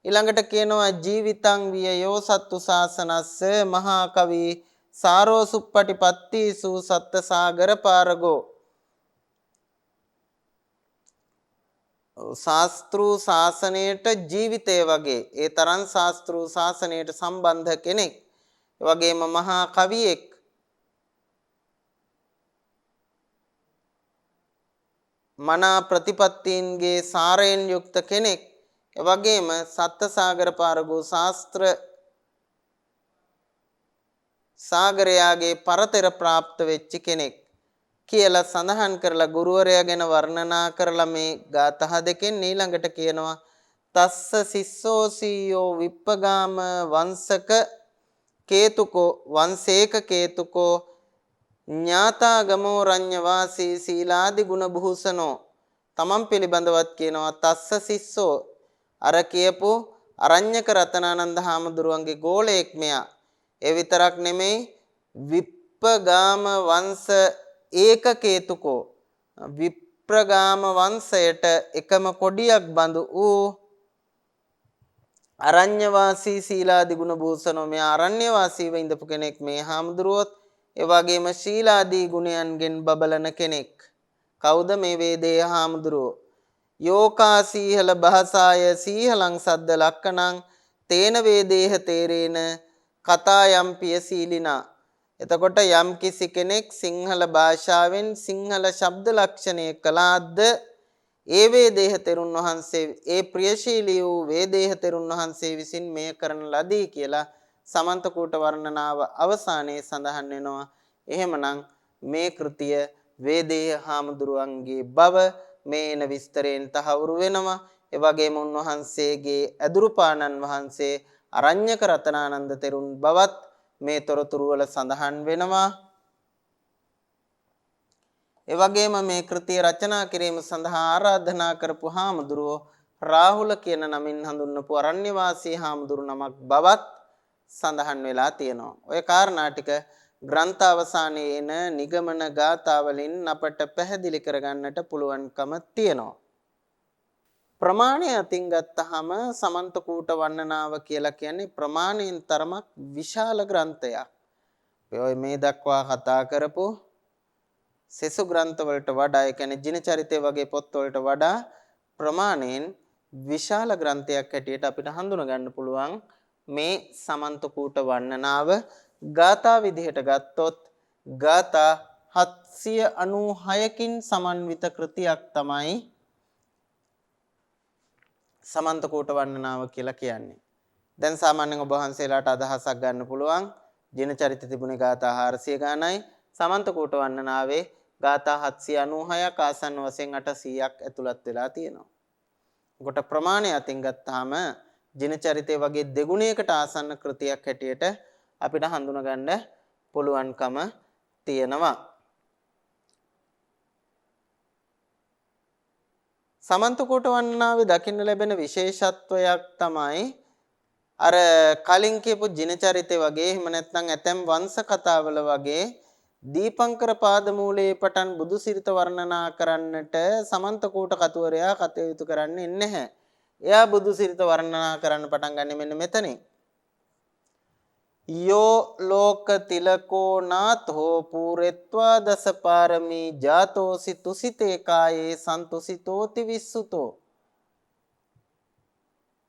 ඊළඟට කියනවා ජීවිතං වියයෝ සත්තු සාසනස්ස මහා කවි සාරෝ සුප්පටිපත්තිසු සත්ත සාගර පාරගෝ. ශාස්ත්‍රු ශාසනයට ජීවිතය වගේ ඒ තරම් ශාස්ත්‍රු ශාසනයට සම්බන්ධ කෙනෙක්. ඒ වගේම මහා කවියෙක්. මනා ප්‍රතිපත්තීන්ගේ සාරයෙන් යුක්ත කෙනෙක්. ඒ වගේම සත්සාගර පාරගෝ ශාස්ත්‍ර සාගරයාගේ පරතර પ્રાપ્ત වෙච්ච කෙනෙක් කියලා සඳහන් කරලා ගුරුවරයා ගැන වර්ණනා කරලා මේ ගාථා දෙකෙන් ඊළඟට කියනවා තස්ස සිස්සෝසීයෝ විප්පගාම වංශක කේතුකෝ වංශේක කේතුකෝ ඥාතා ගමෝ රඤ්‍ය වාසී සීලාදි ගුණ භූෂණෝ. තමන් පිළිබඳවත් කියනවා තස්ස සිස්සෝ අර කියපු අරඤ්‍යක රතනානන්ද හාමුදුරුවන්ගේ ගෝලයෙක් මෙයා. ඒ විතරක් නෙමෙයි විප්පගාම වංශ ඒක කේතුකෝ විප්‍රගාම වංශයට එකම කොඩියක් බඳු වූ අරඤ්‍ය වාසී සීලාදි ගුණ භූෂණෝ. මෙයා අරණ්‍ය වාසීව ඉඳපු කෙනෙක් මේ හාමුදුරුවොත්. ඒ වගේම ශීලාදී ගුණයන්ගෙන් බබලන කෙනෙක්. කවුද මේ වේදේය හාමුදුරුවෝ? යෝකා සීහල භාසාය සීහලං සද්ද ලක්කණං තේන වේදේහ තේරේන කතා යම් පිය සීලිනා. එතකොට යම් කිසි කෙනෙක් සිංහල භාෂාවෙන් සිංහල ශබ්ද ලක්ෂණය කළාද ඒ වේදේහ තෙරුන් වහන්සේ ඒ ප්‍රියශීලී වූ වේදේහ තෙරුන් වහන්සේ විසින් මෙය කරන ලදී කියලා සමන්ත කූට වර්ණනාව අවසානයේ සඳහන් වෙනවා. එහෙමනම් මේ කෘතිය වේදේහ හාමුදුරුවන්ගේ බව මේන විස්තරයෙන් තහවුරු වෙනවා. ඒ වගේම උන්වහන්සේගේ අදුරුපාණන් වහන්සේ අරඤ්‍යක රතනානන්ද තෙරුන් බවත් මේ තොරතුරු වල සඳහන් වෙනවා. ඒ වගේම මේ කෘතිය රචනා කිරීම සඳහා ආරාධනා කරපු හාමුදුරුවෝ රාහුල කියන නමින් හඳුන්වපු අරණ්‍ය වාසී හාමුදුරු නමක් බවත් සඳහන් වෙලා තියෙනවා. ඔය කාරණා ටික ග්‍රන්ථ අවසානයේ එන නිගමන ගාථා වලින් අපට පැහැදිලි කරගන්නට පුළුවන්කම තියෙනවා. ප්‍රමාණය අතින් ගත්තහම සමන්ත කූට වර්ණනාව කියලා කියන්නේ ප්‍රමාණයෙන් තරමක් විශාල ග්‍රන්ථයක්. ඔය මේ දක්වා කතා කරපු සෙසු ග්‍රන්ථ වලට වඩා ඒ කියන්නේ ජිනචරිතය වගේ පොත් වලට වඩා ප්‍රමාණයෙන් විශාල ග්‍රන්ථයක් හැටියට අපිට හඳුනා ගන්න පුළුවන් මේ සමන්ත කූට වර්ණනාව. ගාථා විදිහට ගත්තොත් ගාථා 796කින් සමන්විත කෘතියක් තමයි සමන්ත කූට වර්ණනාව කියලා කියන්නේ. දැන් සාමාන්‍යයෙන් ඔබ වහන්සේලාට අදහසක් ගන්න පුළුවන් ජිනචරිත තිබුණේ ගාථා 400 ගානයි. සමන්ත කූට වර්ණනාවේ ගාථා 796ක් ආසන්න වශයෙන් 800ක් ඇතුළත් වෙලා තියෙනවා. කොට ප්‍රමාණය අතින් ගත්තාම ජිනචරිතය වගේ දෙගුණයකට ආසන්න කෘතියක් හැටියට අපිට හඳුනා ගන්න පුළුවන්කම තියෙනවා. සමන්ත කූට වර්ණනාවේ දකින්න ලැබෙන විශේෂත්වයක් තමයි අර කලින් කියපු ජිනචරිතය වගේ එහෙම නැත්නම් ඇතැම් වංශ කතාවල වගේ දීපංකර පාදමූලයේ පටන් බුදු සිරිත වර්ණනා කරන්නට සමන්ත කූට කතුවරයා කටයුතු කරන්නේ නැහැ. එයා බුදු සිරිත වර්ණනා කරන්න පටන් ගන්නේ මෙන්න මෙතනින්. යෝ ලෝක තිලකෝ නාතෝ පූරෙත්වා දසපාරමී ජාතෝසි තුසිතේ කායේ සන්තුසිතෝති විස්සුතෝ.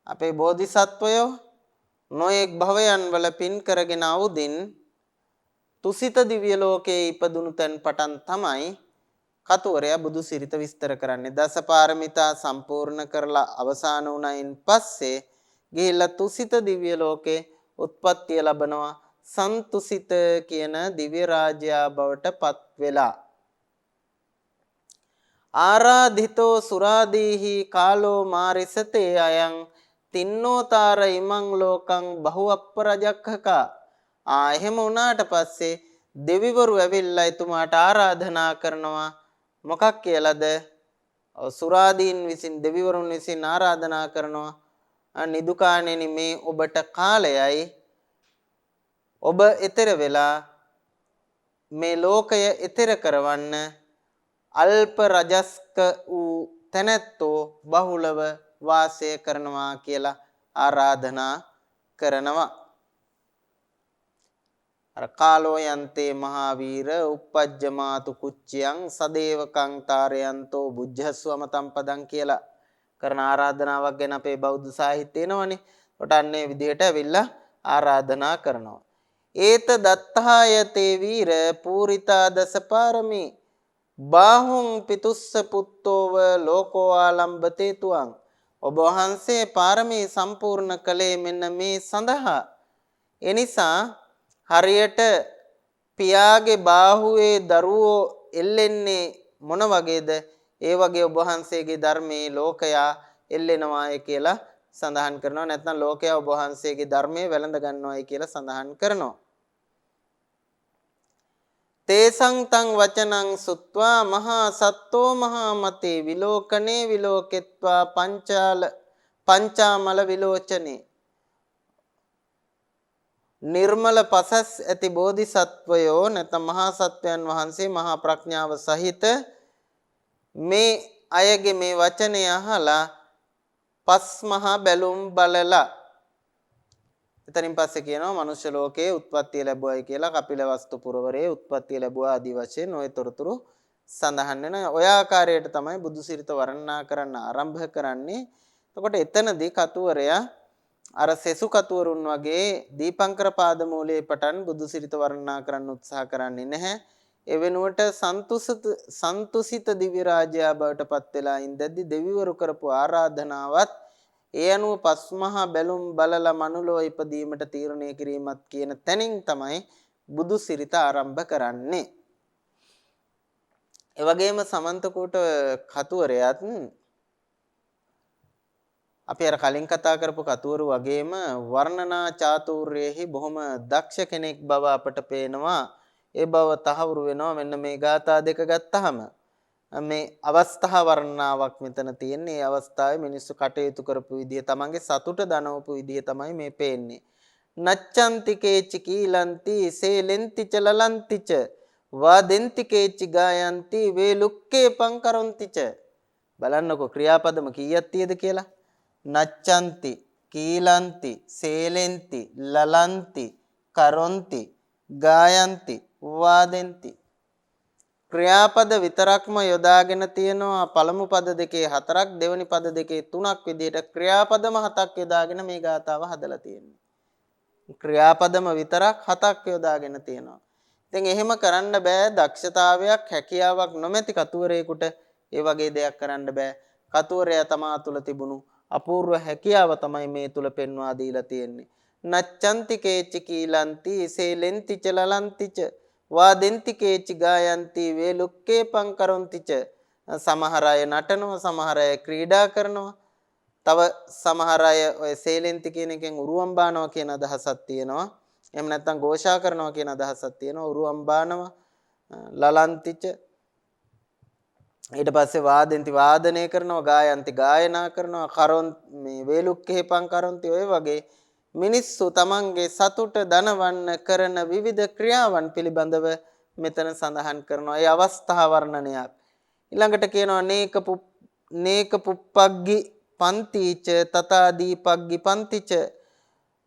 අපේ බෝධිසත්වයෝ නොඑක් භවයන් වල පින් කරගෙන අවුදින් තුසිත දිව්‍ය ලෝකයේ ඉපදුණු තැන් පටන් තමයි කතුවරයා බුදු සිරිත විස්තර කරන්නේ දසපාරමිතා සම්පූර්ණ කරලා අවසන් වුණයින් පස්සේ ගිහිල්ලා තුසිත දිව්‍ය ලෝකේ උත්පත්තිය ලබනවා සන්තුසිත කියන දිව්‍ය රාජ්‍යයා බවට පත් වෙලා ආරාධිතෝ සුරාදීහි කාලෝ මාරිසතේ අයං තින්නෝතාර ඉමං ලෝකං බහුවප්පරජක්ඛකා එහෙම වුණාට පස්සේ දෙවිවරු ඇවිල්ලා එතුමාට ආරාධනා කරනවා මොකක් කියලාද සුරාදීන් විසින් දෙවිවරුන් විසින් ආරාධනා කරනවා නිදුකාණෙනි මේ ඔබට කාලයයි ඔබ ඊතර වෙලා මේ ලෝකය ඊතර කරවන්න අල්ප රජස්ක වූ තැනැත්තෝ බහුලව වාසය කරනවා කියලා ආරාධනා කරනවා අර කාලෝ යන්තේ මහාවීර uppajjamaatu කුච්චයන් සදේවකං තාරයන්තෝ බුද්ධස්වම තම්පදං කියලා කරන ආරාධනාවක් ගැන අපේ බෞද්ධ සාහිත්‍යය එනවනේ. කොට අන්නේ විදිහට ඇවිල්ලා ආරාධනා කරනවා. ඒත දත්තාය තේ වීර පූරිතා දසපාරමී බාහුං පිතුස්ස පුත්තෝව ලෝකෝ ආලම්බතේ තුං ඔබ වහන්සේ පාරමී සම්පූර්ණ කළේ මෙන්න මේ සඳහා එනිසා හරියට පියාගේ බාහුවේ දරුවෝ එල්ලෙන්නේ මොන වගේද ඒ වගේ ඔබ වහන්සේගේ ධර්මයේ ලෝකයා එල්ලෙනවායි කියලා සඳහන් කරනවා නැත්නම් ලෝකයා ඔබ වහන්සේගේ ධර්මයේ වැළඳ ගන්නවායි කියලා සඳහන් කරනවා තේසං තං වචනං සුත්වා මහා සත්තෝ මහා මතේ විලෝකනේ විලෝකෙත්වා පංචාමල විලෝචනේ නිර්මල පසස් ඇති බෝධිසත්වයෝ නැත්නම් මහා සත්වයන් වහන්සේ මහා ප්‍රඥාව සහිත මේ අයගේ මේ වචනය අහලා පස් මහා බැලුම් බලලා එතනින් පස්සේ කියනවා මනුෂ්‍ය ලෝකයේ උත්පත්තිය ලැබුවයි කියලා කපිලවස්තු පුරවරයේ උත්පත්තිය ලැබුවා ආදී වශයෙන් ওই තොරතුරු සඳහන් වෙන ඔය ආකාරයට තමයි බුදු සිරිත වර්ණනා කරන්න ආරම්භ කරන්නේ. එතකොට එතනදී කතුවරයා අර සෙසු කතුවරුන් වගේ දීපංකර පාදමූලයේ පටන් බුදු සිරිත වර්ණනා කරන්න උත්සාහ කරන්නේ නැහැ. ඒ වෙනුවට සන්තුසිත දිව්‍ය රාජ්‍යය බවට පත් වෙලා ඉඳද්දි දෙවිවරු කරපු ආරාධනාවත් ඒ අනුව පස්මහා බැලුම් බලලා මනුලෝ ඉපදීමට තීරණය කිරීමත් කියන තැනින් තමයි බුදු සිරිත ආරම්භ කරන්නේ. ඒ වගේම සමන්තකූට කතුවරයාත් අපි අර කලින් කතා කරපු කතුවරු වගේම වර්ණනා චාතුර්යෙහි බොහොම දක්ෂ කෙනෙක් බව අපට පේනවා. ඒ බව තහවුරු වෙනවා මෙන්න මේ ගාථා දෙක ගත්තාම. මේ අවස්ථා වර්ණනාවක් මෙතන තියෙන්නේ. මේ අවස්ථාවේ මිනිස්සු කටයුතු කරපු විදිය තමන්ගේ සතුට දනවපු විදිය තමයි මේ පේන්නේ. නච්ඡන්ති කේචි කීලන්ති සේලෙන්ති චලලන්ති ච වාදෙන්ති කේචි ගායන්ති වේලුක්කේ පංකරොන්ති ච බලන්නකෝ ක්‍රියාපදම කීයක් තියෙද කියලා. නච්ඡන්ති කීලන්ති සේලෙන්ති ලලන්ති කරොන්ති ගායන්ති වාදෙන්ති ක්‍රියාපද විතරක්ම යොදාගෙන තියෙනවා. පළමු පද දෙකේ 4ක් දෙවෙනි පද දෙකේ 3ක් විදිහට ක්‍රියාපදම 7ක් යොදාගෙන මේ ගාතාව හදලා තියෙනවා. ක්‍රියාපදම විතරක් 7ක් යොදාගෙන තියෙනවා. ඉතින් එහෙම කරන්න බෑ දක්ෂතාවයක් හැකියාවක් නොමැති කතුවරයෙකුට ඒ වගේ දෙයක් කරන්න බෑ. කතුවරයා තමා තුළ තිබුණු අපූර්ව හැකියාව තමයි මේ තුල පෙන්වා දීලා තියෙන්නේ. නච්ඡන්ති කේචි කීලන්ති සේලෙන්ති චලලන්ති ච වාදෙන්ති කේචි ගායන්ති වේලුක්කේ පංකරොන්ති ච සමහර අය නටනවා සමහර අය ක්‍රීඩා කරනවා තව සමහර අය ඔය සේලෙන්ති කියන එකෙන් උරුවම් බානවා කියන අදහසක් තියෙනවා. එහෙම නැත්නම් ഘോഷා කරනවා කියන අදහසක් තියෙනවා. උරුවම් බානවා ලලන්ති ච ඊට පස්සේ වාදෙන්ති වාදනය කරනවා ගායන්ති ගායනා කරනවා කරොන් මේ වේලුක්කේ පංකරොන්ති ඔය වගේ මිනිස්සු තමන්ගේ සතුට දනවන්න කරන විවිධ ක්‍රියාවන් පිළිබඳව මෙතන සඳහන් කරනවා. ඒ අවස්ථා වර්ණනයක්. ඊළඟට කියනවා නේක පුප්පග්ගි පන්තිච තතා දීපග්ගි පන්තිච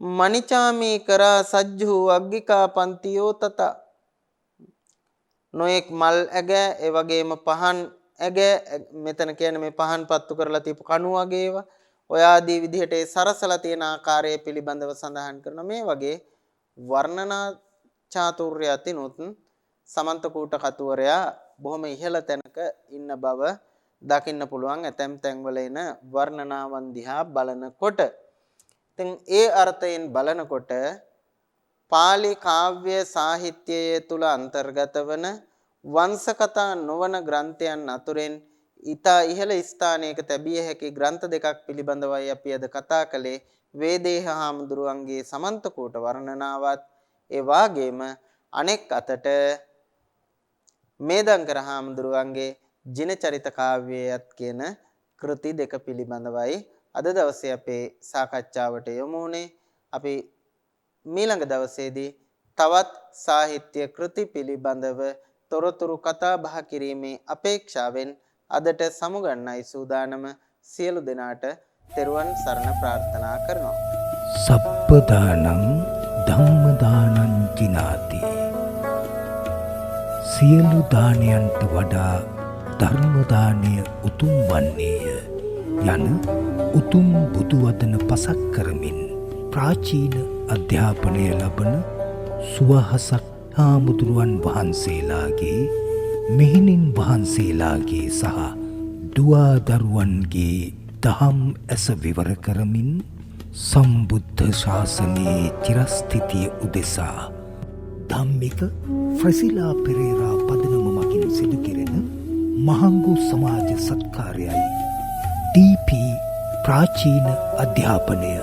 මනිචාමි කරා සජ්ජු අග්ගිකා පන්තියෝ තත නොඑක් මල් ඇග ඒ වගේම පහන් ඇග මෙතන කියන්නේ මේ පහන් පත්තු කරලා තියපු කණු වගේ ඒවා ඔය ආදී විදිහට ඒ සරසලා තියෙන ආකාරය පිළිබඳව සඳහන් කරන මේ වගේ වර්ණනා චාතුර්යතිනුත් සමන්තකූට කතුවරයා බොහොම ඉහළ තැනක ඉන්න බව දකින්න පුළුවන් ඇතැම් තැන්වල එන වර්ණනාවන් දිහා බලනකොට. ඉතින් ඒ අර්ථයෙන් බලනකොට පාලි කාව්‍ය සාහිත්‍යයේ තුල අන්තර්ගත වන වංශකතා නොවන ග්‍රන්ථයන් අතුරෙන් ඊතා ඉහළ ස්ථානයක තැබිය හැකි ග්‍රන්ථ දෙකක් පිළිබඳවයි අපි අද කතා කළේ. වේදේහ හාමුදුරුවන්ගේ සමන්තකූට වර්ණනාවත් ඒ වාගේම අනෙක් අතට මේදංකර හාමුදුරුවන්ගේ ජිනචරිත කාව්‍යයත් කියන කෘති දෙක පිළිබඳවයි අද දවසේ අපේ සාකච්ඡාවට යොමු වුණේ. අපි ඊළඟ දවසේදී තවත් සාහිත්‍ය කෘති පිළිබඳව තොරතුරු කතා බහ කිරීමේ අපේක්ෂාවෙන් අදට සමුගන්නයි සූදානම. සියලු දෙනාට තෙරුවන් සරණ ප්‍රාර්ථනා කරනවා. සප්පදානං ධම්මදානං ජිනාති. සියලු දානයන්ට වඩා ධර්ම දානය උතුම් වන්නේය යන උතුම් බුදු වදන පසක් කරමින් ප්‍රාචීන අධ්‍යාපනය ලබන සුවහසක් හාමුදුරුවන් වහන්සේලාගේ මෙහෙණින් වහන්සේලාගේ සහ දුවා දරුවන්ගේ දහම් ඇස විවර කරමින් සම්බුද්ධ ශාසනයේ චිරස්ථිතිය උදෙසා ධම්මික ෆ්‍රසිලා පෙරේරා පදනම මගින් සිදු කෙරෙන මහංගු සමාජ සත්කාරයයි ඩීපී ප්‍රාචීන අධ්‍යාපනය